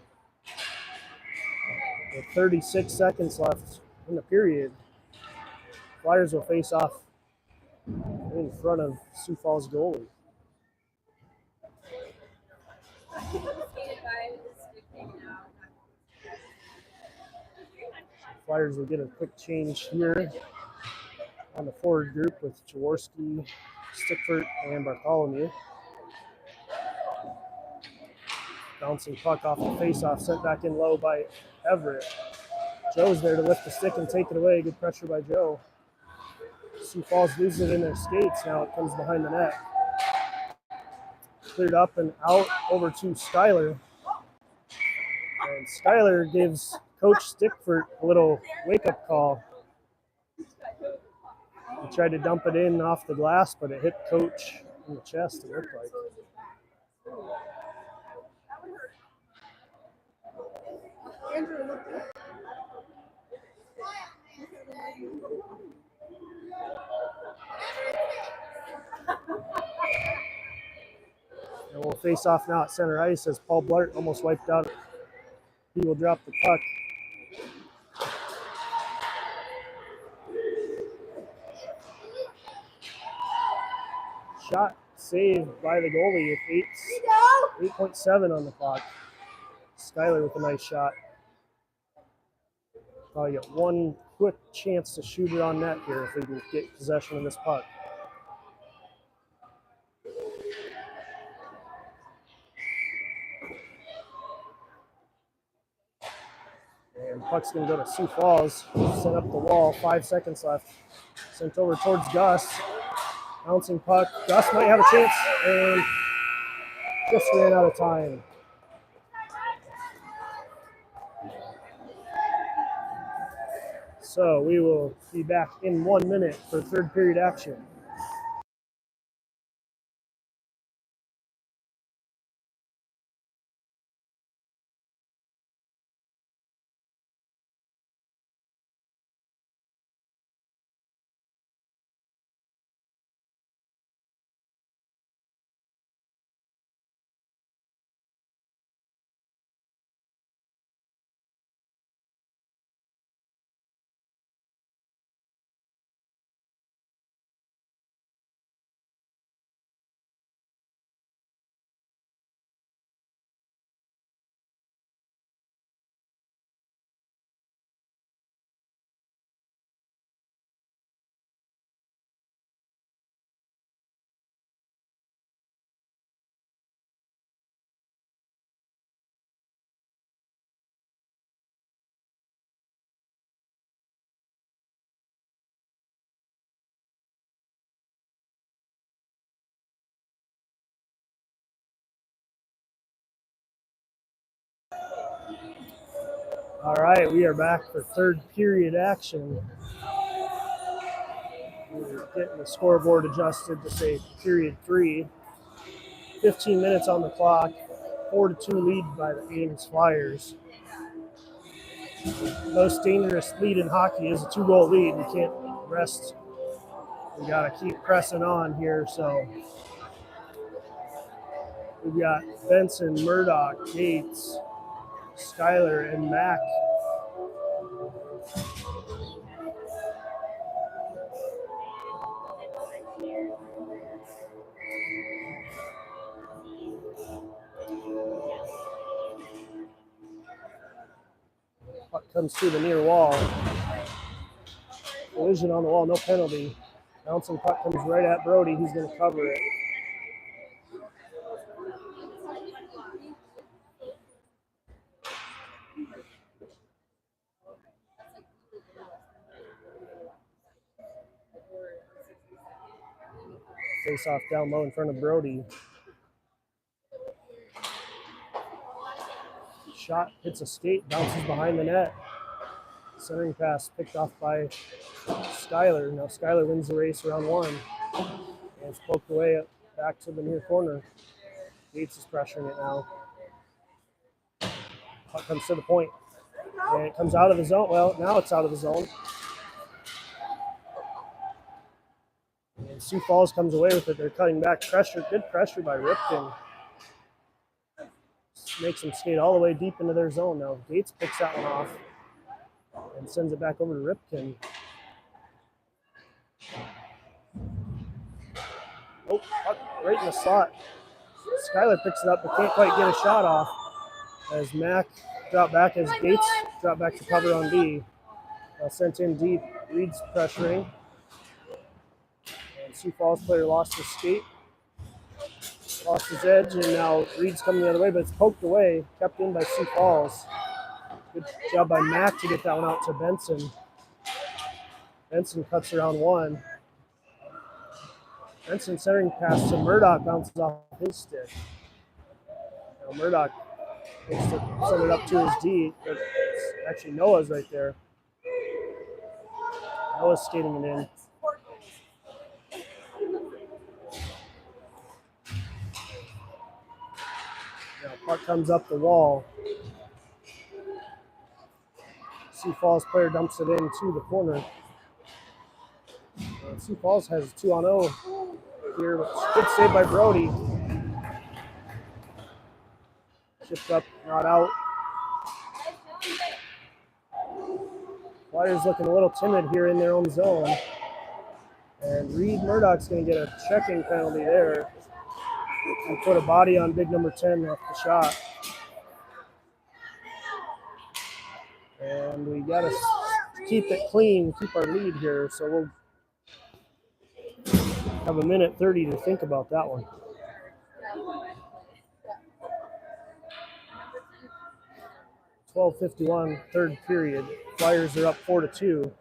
With 36 seconds left in the period, Flyers will face off in front of Sioux Falls goalie. Flyers will get a quick change here on the forward group with Jaworski, Stickford, and Bartholomew. Bouncing puck off the face-off, sent back in low by Everett. Joe's there to lift the stick and take it away. Good pressure by Joe. Sioux Falls loses it in their skates. Now it comes behind the net. Cleared up and out over to Skyler. And Skyler gives Coach Stickford a little wake-up call. He tried to dump it in off the glass, but it hit Coach in the chest, it looked like. And we'll face off now at center ice as Paul Blart almost wiped out. He will drop the puck. Shot saved by the goalie with 8.7 on the clock. Skyler with a nice shot. Probably get one quick chance to shoot it on net here if we can get possession of this puck. And puck's going to go to Sioux Falls. Set up the wall. 5 seconds left. Sent over towards Gus. Bouncing puck. Gus might have a chance and just ran out of time. So we will be back in 1 minute for third period action. All right, we are back for third period action. We're getting the scoreboard adjusted to say period 3. 15 minutes on the clock. 4-2 lead by the Ames Flyers. Most dangerous lead in hockey is a 2-goal lead. We can't rest. We got to keep pressing on here. So we've got Benson, Murdoch, Gates, Skyler, and Mack. Puck comes through the near wall. Collision on the wall, no penalty. Bouncing puck comes right at Brody. He's going to cover it. Face off down low in front of Brody. Shot hits a skate, bounces behind the net. Centering pass picked off by Skyler. Now Skyler wins the race round 1. And it's poked away up back to the near corner. Gates is pressuring it now. Puck comes to the point. And it comes out of the zone. Well, now it's out of the zone. And Sioux Falls comes away with it. They're cutting back. Pressure, good pressure by Ripken. Makes them skate all the way deep into their zone now. Gates picks that one off and sends it back over to Ripken. Oh, puck right in the slot. Skyler picks it up but can't quite get a shot off as Mack dropped back as Gates dropped back to cover on D. Sent in deep. Reed's pressuring. And Sioux Falls player lost his skate. Lost his edge, and now Reed's coming the other way, but it's poked away, kept in by Sioux Falls. Good job by Mack to get that one out to Benson. Benson cuts around 1. Benson centering pass to Murdoch, bounces off his stick. Now Murdoch Looks to send it up to his D. But actually, Noah's right there. Noah's skating it in. Now puck comes up the wall. Sioux Falls player dumps it into the corner. Sioux Falls has 2-on-0 here. Good save by Brody. Shipped up, not out. Flyers looking a little timid here in their own zone. And Reed Murdoch's going to get a checking penalty there. And put a body on big number 10 off the shot. And we got to keep it clean, keep our lead here. So we'll have a minute 30 to think about that one. .12:51, third period. Flyers are up 4-2.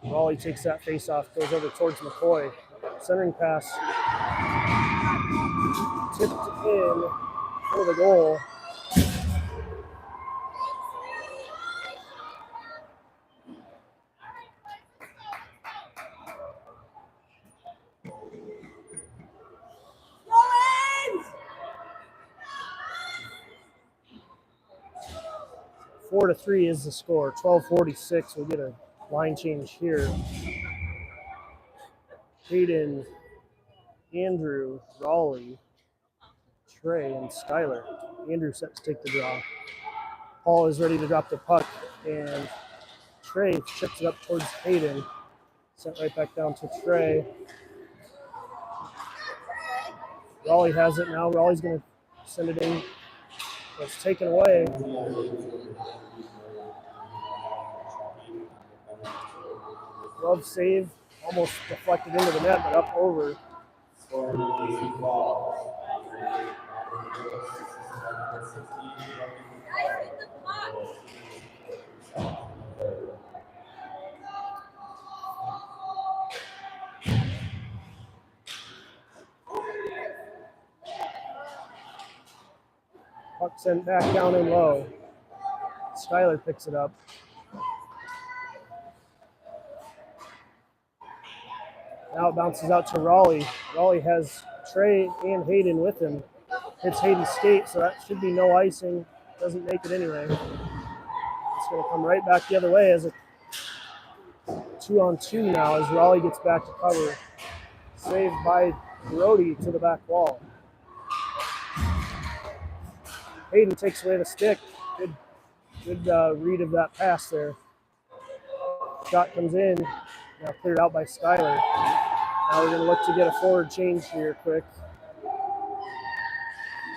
Raleigh takes that face off, goes over towards McCoy. Centering pass. Tipped in for the goal. Four to 3 is the score. 12:46. We'll get a line change here. Hayden, Andrew, Raleigh, Trey, and Skyler. Andrew set to take the draw. Paul is ready to drop the puck, and Trey chips it up towards Hayden. Sent right back down to Trey. Raleigh has it now. Raleigh's going to send it in. It's taken away. Glove save, almost deflected into the net, but up over. Puck sent back down and low. Skyler picks it up. Now it bounces out to Raleigh. Raleigh has Trey and Hayden with him. Hits Hayden's skate, so that should be no icing. Doesn't make it anyway. It's going to come right back the other way as a 2-on-2 now as Raleigh gets back to cover. Saved by Brody to the back wall. Hayden takes away the stick. Good read of that pass there. Shot comes in. Now cleared out by Skyler. Now we're going to look to get a forward change here quick.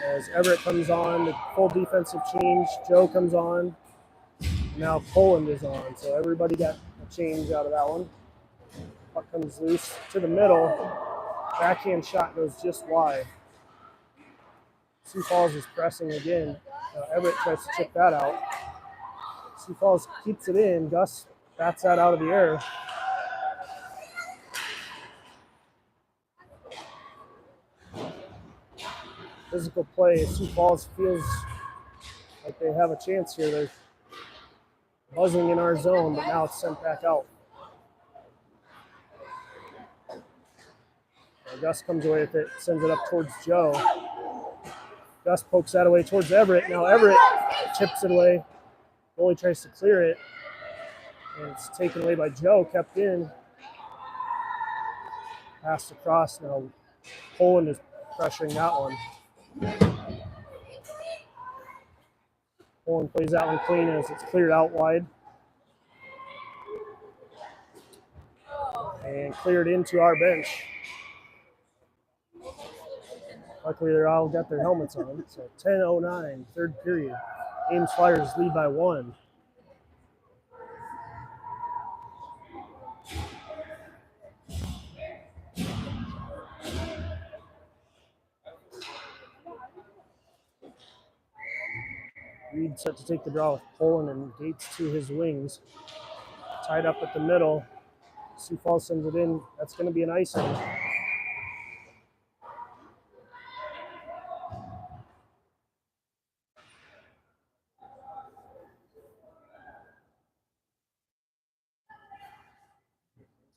As Everett comes on, the full defensive change. Joe comes on. Now Poland is on. So everybody got a change out of that one. Puck comes loose to the middle. Backhand shot goes just wide. Sioux Falls is pressing again. Everett tries to chip that out. Sioux Falls keeps it in. Gus bats that out of the air. Physical play. Sioux Falls feels like they have a chance here. They're buzzing in our zone, but now it's sent back out. Gus comes away with it, sends it up towards Joe. Gus pokes that away towards Everett. Now Everett chips it away. Goalie tries to clear it. And it's taken away by Joe, kept in. Passed across. Now Poland is pressuring that one. Poland plays that one clean as it's cleared out wide. And cleared into our bench. Luckily, they're all got their helmets on. So 10:09, third period. Ames Flyers lead by 1. Reed set to take the draw with Poland and Gates to his wings. Tied up at the middle. Sioux Falls sends it in. That's going to be an icing.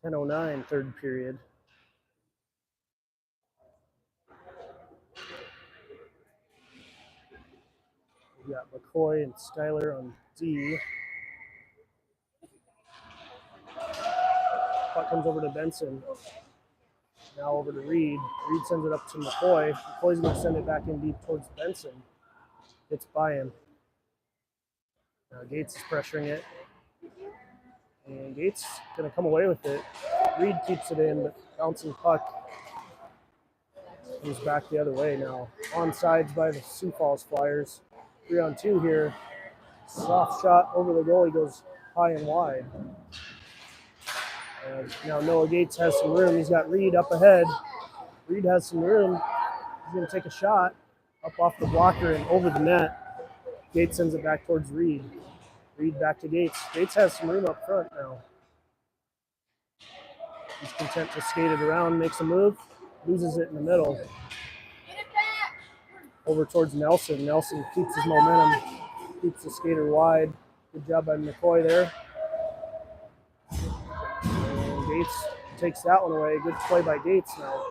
.10:09, third period. We got McCoy and Skyler on D. Puck comes over to Benson. Now over to Reed. Reed sends it up to McCoy. McCoy's going to send it back in deep towards Benson. Gets by him. Now Gates is pressuring it. And Gates going to come away with it. Reed keeps it in, but bouncing puck comes back the other way now. Onsides by the Sioux Falls Flyers. 3-on-2 here. Soft shot over the goalie goes high and wide. Now Noah Gates has some room. He's got Reed up ahead. Reed has some room. He's going to take a shot up off the blocker and over the net. Gates sends it back towards Reed. Reed back to Gates. Gates has some room up front now. He's content to skate it around, makes a move, loses it in the middle. Over towards Nelson. Nelson keeps his momentum, keeps the skater wide. Good job by McCoy there. And Gates takes that one away. Good play by Gates now.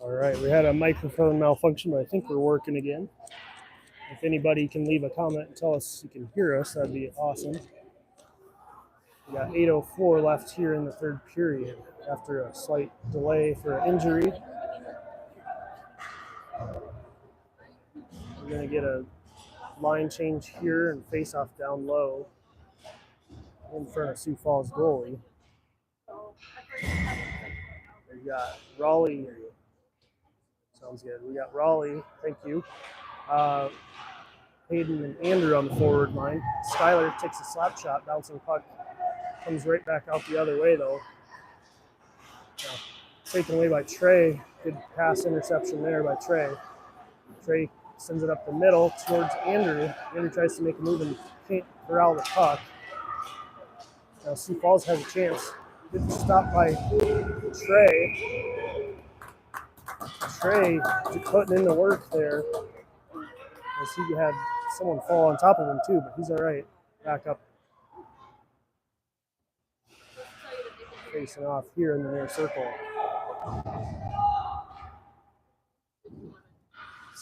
All right, we had a microphone malfunction, but I think we're working again. If anybody can leave a comment and tell us you can hear us, that'd be awesome. We got 8:04 left here in the third period after a slight delay for an injury. We're going to get a line change here and face off down low in front of Sioux Falls goalie. We got Raleigh. Sounds good. We got Raleigh. Thank you. Hayden and Andrew on the forward line. Skyler takes a slap shot, bouncing puck. Comes right back out the other way, though. Taken away by Trey. Good pass interception there by Trey. Trey sends it up the middle towards Andrew. Andrew tries to make a move and can't corral the puck. Now Sioux Falls has a chance. Good stop by Trey. Trey putting in the work there. As he had someone fall on top of him too, but he's all right. Back up. Facing off here in the near circle.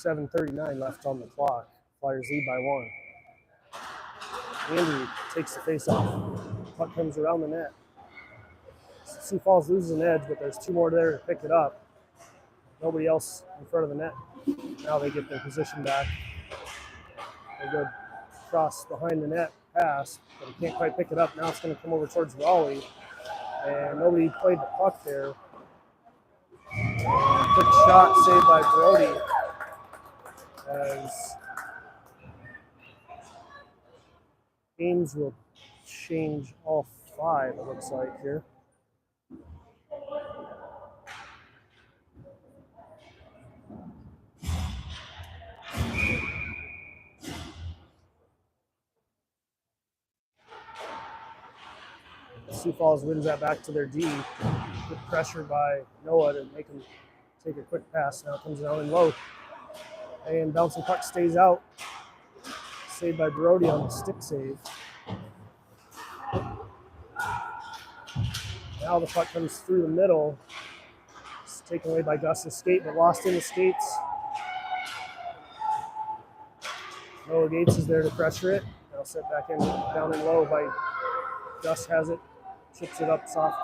7:39 left on the clock. Flyers lead by 1. Andrew takes the face off. Puck comes around the net. Sioux Falls loses an edge, but there's 2 more there to pick it up. Nobody else in front of the net. Now they get their position back. A good cross behind the net pass, but he can't quite pick it up. Now it's going to come over towards Raleigh, and nobody played the puck there. And quick shot saved by Brody as Ames will change all 5, it looks like here. Sioux Falls wins that back to their D. Good pressure by Noah to make him take a quick pass. Now it comes down in low. And bouncing puck stays out. Saved by Brody on the stick save. Now the puck comes through the middle. It's taken away by Gus's skate, but lost in the skates. Noah Gates is there to pressure it. Now set back in, down and low by Gus has it. Chips it up soft.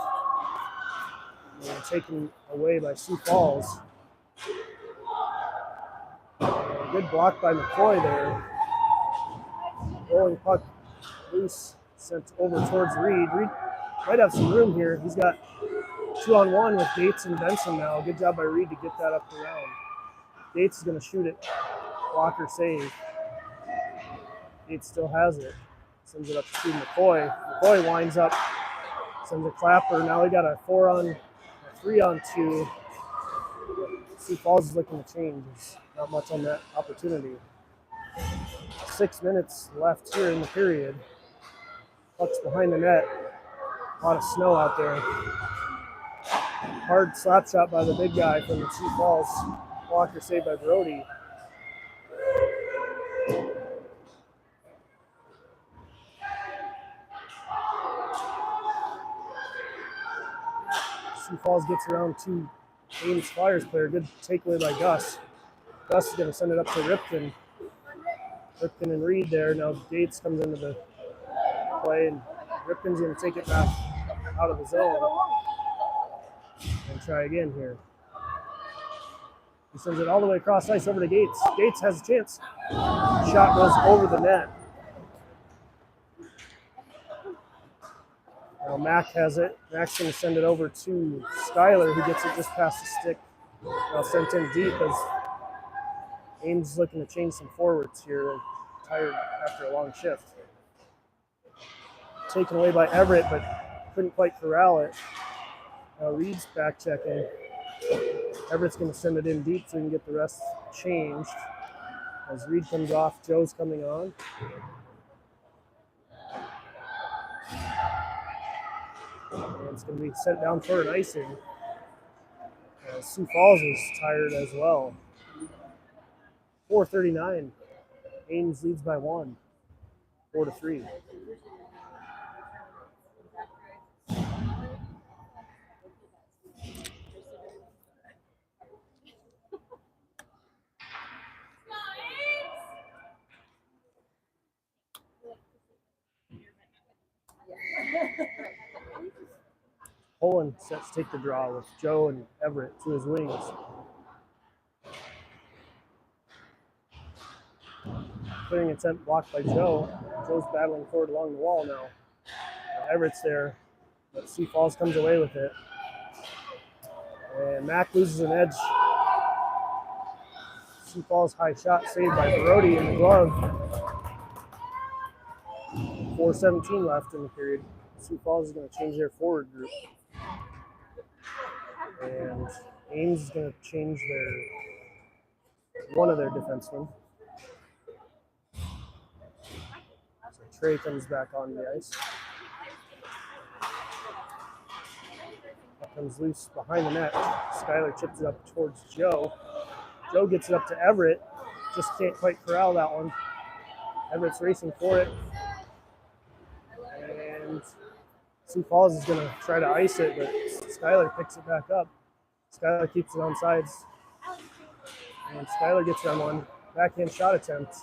And taken away by Sioux Falls. And good block by McCoy there. Rolling puck loose, sent over towards Reed. Reed might have some room here. He's got 2-on-1 with Gates and Benson now. Good job by Reed to get that up the round. Gates is going to shoot it. Blocker save. Gates still has it. Sends it up to McCoy. McCoy winds up. Sends a clapper. Now we got a 3-on-2. Sioux Falls is looking to change. There's not much on that opportunity. 6 minutes left here in the period. Puck's behind the net. A lot of snow out there. Hard slap shot by the big guy from the Sioux Falls. Blocker saved by Brody. Sioux Falls gets around 2 Ames Flyers player. Good takeaway by Gus. Gus is going to send it up to Ripken. Ripken and Reed there. Now Gates comes into the play, and Ripken's going to take it back out of the zone and try again here. He sends it all the way across ice over to Gates. Gates has a chance. Shot goes over the net. Now Mack has it. Mack's going to send it over to Skyler, who gets it just past the stick. Now sent in deep as Ames is looking to change some forwards here. They're tired after a long shift. Taken away by Everett, but couldn't quite corral it. Now Reed's back checking. Everett's going to send it in deep so he can get the rest changed. As Reed comes off, Joe's coming on. And it's going to be sent down for an icing. Sioux Falls is tired as well. 4:39. Ames leads by 1. 4-3. Poland sets to take the draw with Joe and Everett to his wings. Clearing attempt blocked by Joe. Joe's battling forward along the wall now. Everett's there, but Sioux Falls comes away with it. And Mack loses an edge. Sioux Falls high shot saved by Brody in the glove. 4:17 left in the period. Sioux Falls is going to change their forward group. And Ames is going to change one of their defensemen. So Trey comes back on the ice. That comes loose behind the net. Skyler chips it up towards Joe. Joe gets it up to Everett. Just can't quite corral that one. Everett's racing for it. And Sioux Falls is going to try to ice it, but Skyler picks it back up. Skyler keeps it on sides. And Skylar gets on one. Backhand shot attempt.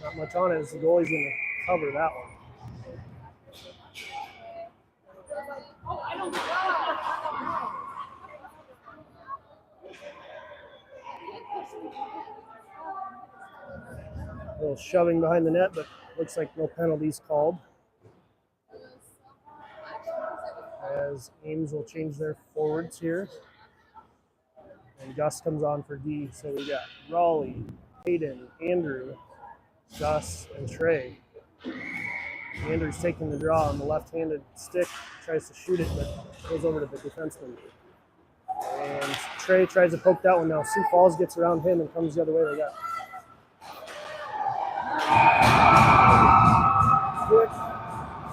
Not much on it as the goalie's going to cover that one. A little shoving behind the net, but looks like no penalties called. As Ames will change their forwards here. And Gus comes on for D. So we got Raleigh, Hayden, Andrew, Gus, and Trey. Andrew's taking the draw on the left-handed stick, tries to shoot it, but goes over to the defenseman. And Trey tries to poke that one now. Sioux Falls gets around him and comes the other way. They got quick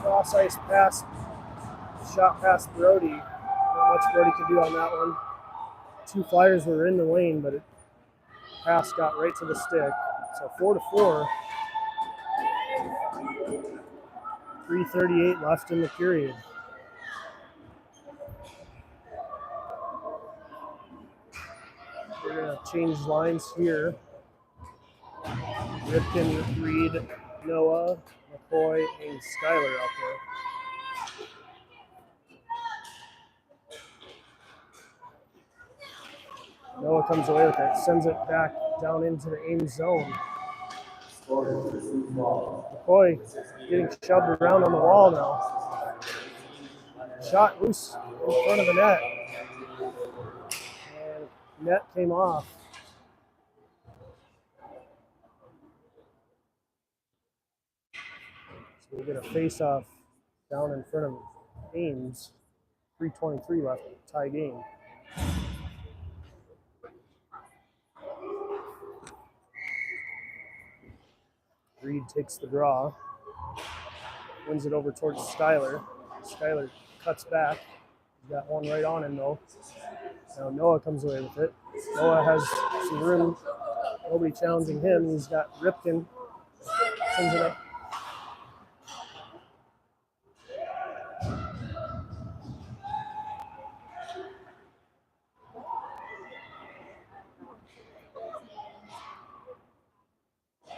cross-ice pass, shot past Brody. Not much Brody could do on that one. Two Flyers were in the lane, but it pass got right to the stick. So 4-4. 3:38 left in the period. We're going to change lines here. Ripken, Reed, Noah, McCoy, and Skylar out there. Noah comes away with it, sends it back down into the Ames zone. McCoy getting shoved around on the wall now. Shot loose in front of the net. And net came off. So we get a face-off down in front of Ames. 3:23 left, tie game. Reed takes the draw, wins it over towards Skylar. Skylar cuts back. He's got one right on him though. Now Noah comes away with it. Noah has some room. Nobody challenging him. He's got Ripken. Sends it up.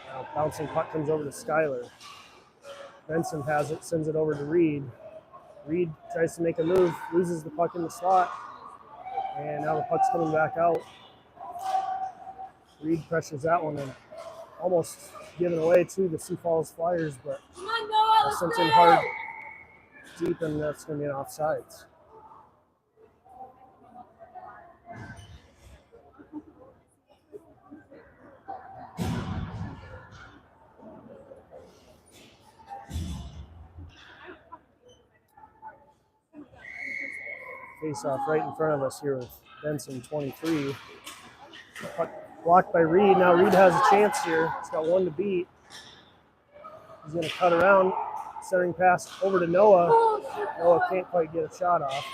Now bouncing puck comes over to Skylar. Benson has it, sends it over to Reed. Reed tries to make a move, loses the puck in the slot, and now the puck's coming back out. Reed pressures that one and almost given away to the Sioux Falls Flyers, but sent in hard deep, and that's going to be an offsides. Face off right in front of us here with Benson, 23. Puck blocked by Reed. Now Reed has a chance here. He's got one to beat. He's going to cut around. Centering pass over to Noah. Noah can't quite get a shot off.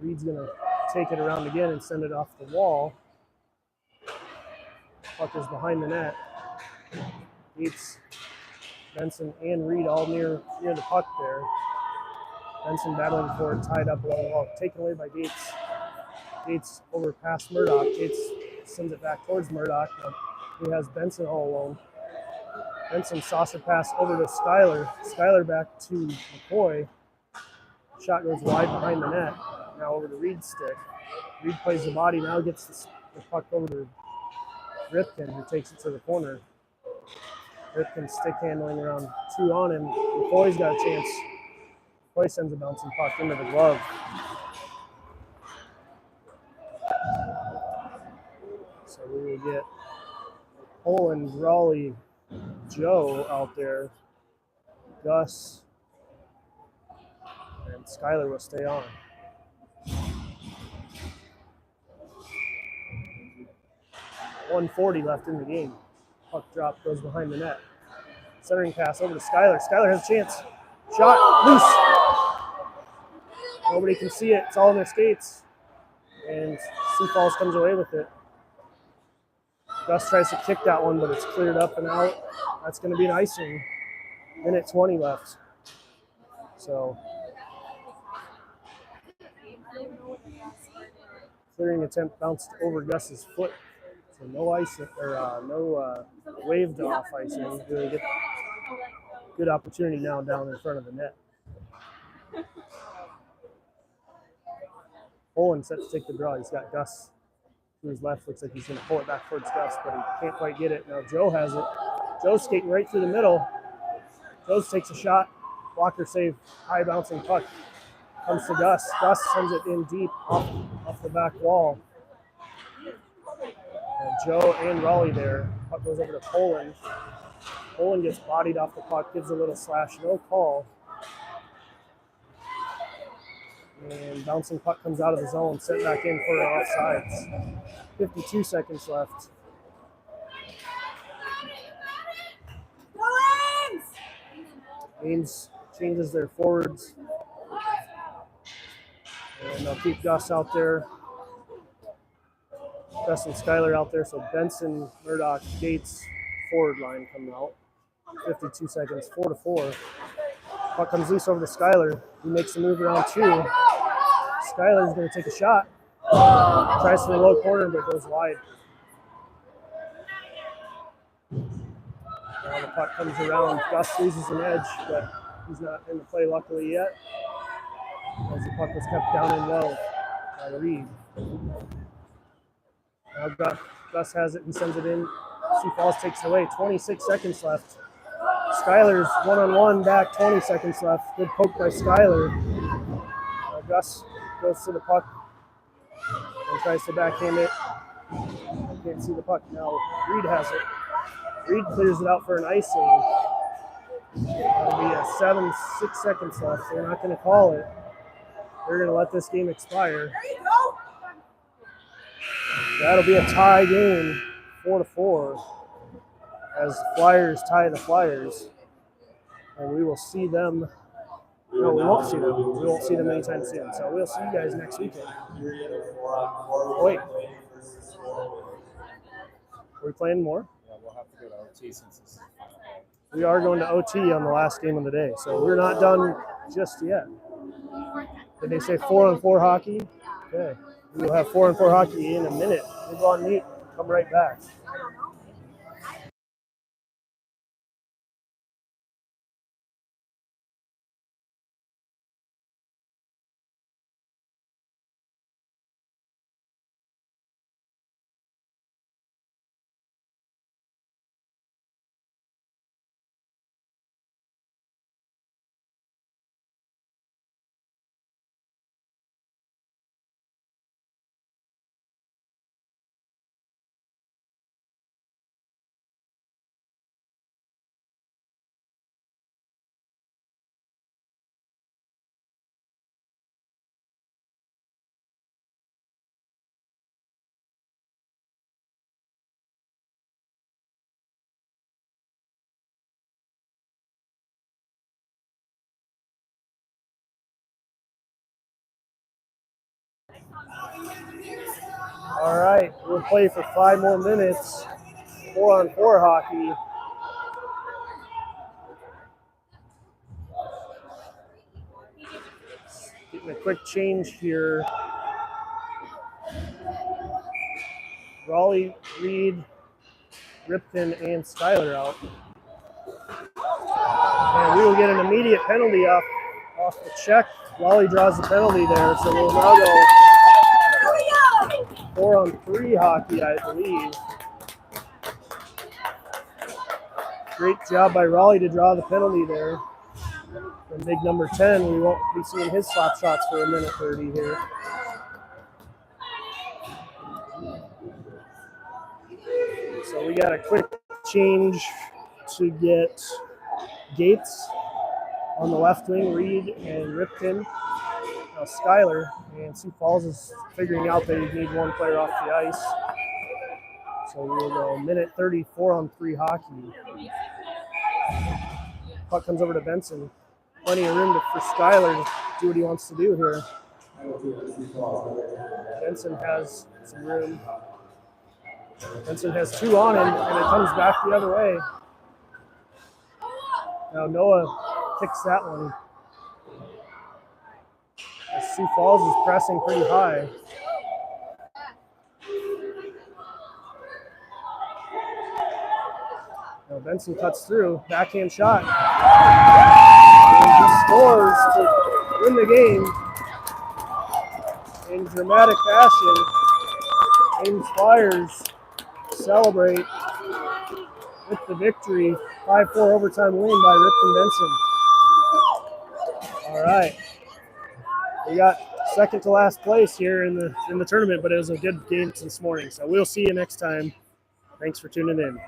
Reed's going to take it around again and send it off the wall. Puck is behind the net. Gates, Benson, and Reed all near the puck there. Benson battling for it, tied up along the wall, taken away by Gates. Gates over past Murdoch. Gates sends it back towards Murdoch. He has Benson all alone. Benson saucer pass over to Skylar. Skylar back to McCoy. Shot goes wide behind the net. Now over to Reed's stick. Reed plays the body, now gets the puck over to Ripken, who takes it to the corner. Ripken stick handling around two on him. McCoy's got a chance. McCoy sends a bouncing puck into the glove. So we will get Poland, Raleigh, Joe out there. Gus and Skylar will stay on. .140 left in the game. Puck drop goes behind the net. Centering pass over to Skylar. Skylar has a chance. Shot loose. Nobody can see it. It's all in their skates. And Sioux Falls comes away with it. Gus tries to kick that one, but it's cleared up and out. That's going to be an icing. Minute 20 left. So clearing attempt bounced over Gus's foot So no ice or no waved off icing. Really good opportunity now down in front of the net. Owen set to take the draw. He's got Gus to his left. Looks like he's going to pull it back towards Gus, but he can't quite get it. Now Joe has it. Joe's skating right through the middle. Joe takes a shot. Blocker save. High bouncing puck. Comes to Gus. Gus sends it in deep off the back wall. And Joe and Raleigh there. Puck goes over to Poland. Poland gets bodied off the puck. Gives a little slash. No call. And bouncing puck comes out of the zone, set back in for offsides. 52 seconds left. Ames changes their forwards. And they'll keep Gus out there. Gus and Skyler out there. So Benson, Murdoch, Gates, forward line coming out. 52 seconds, 4-4. Puck comes loose over to Skyler. He makes the move around two. Skyler's going to take a shot. Tries for the low corner, but goes wide. Now the puck comes around. Gus loses an edge, but he's not in the play luckily yet, as the puck was kept down and low by Reed. Now Gus has it. He sends it in. Sioux Falls takes it away. 26 seconds left. Skyler's one-on-one back. 20 seconds left. Good poke by Skyler. Gus goes to the puck and tries to backhand it. Can't see the puck. Now Reed has it. Reed clears it out for an icing. That'll be a 6 seconds left. They're not going to call it. They're going to let this game expire. There you go. That'll be a tie game, 4-4, as Flyers tie the Flyers. And we will see them. No, we won't see them. We won't see them anytime soon. So we'll see you guys next weekend. Wait. Are we playing more? Yeah, we'll have to go to OT since this is the final game. We are going to OT on the last game of the day. So we're not done just yet. Did they say 4-on-4 hockey? Okay. We will have 4-on-4 hockey in a minute. We'll go on mute. Come right back. All right, we'll play for 5 more minutes. 4-on-4 hockey. Getting a quick change here. Raleigh, Reed, Ripton, and Skyler out. And we will get an immediate penalty off the check. Raleigh draws the penalty there, so we'll now go 4-on-3 hockey, I believe. Great job by Raleigh to draw the penalty there. And big number 10, we won't be seeing his slap shots for a minute 30 here. So we got a quick change to get Gates on the left wing, Reed and Ripton. Now Skyler, and Sioux Falls is figuring out they need one player off the ice. So we'll go minute 30, 4-on-3 hockey. Puck comes over to Benson. Plenty of room for Skyler to do what he wants to do here. Benson has some room. Benson has 2 on him, and it comes back the other way. Now Noah kicks that one. As Sioux Falls is pressing pretty high. Benson cuts through, backhand shot. And he scores to win the game in dramatic fashion. Ames Flyers celebrate with the victory. 5-4 overtime win by Ripton Benson. All right. We got second to last place here in the tournament, but it was a good game this morning. So we'll see you next time. Thanks for tuning in.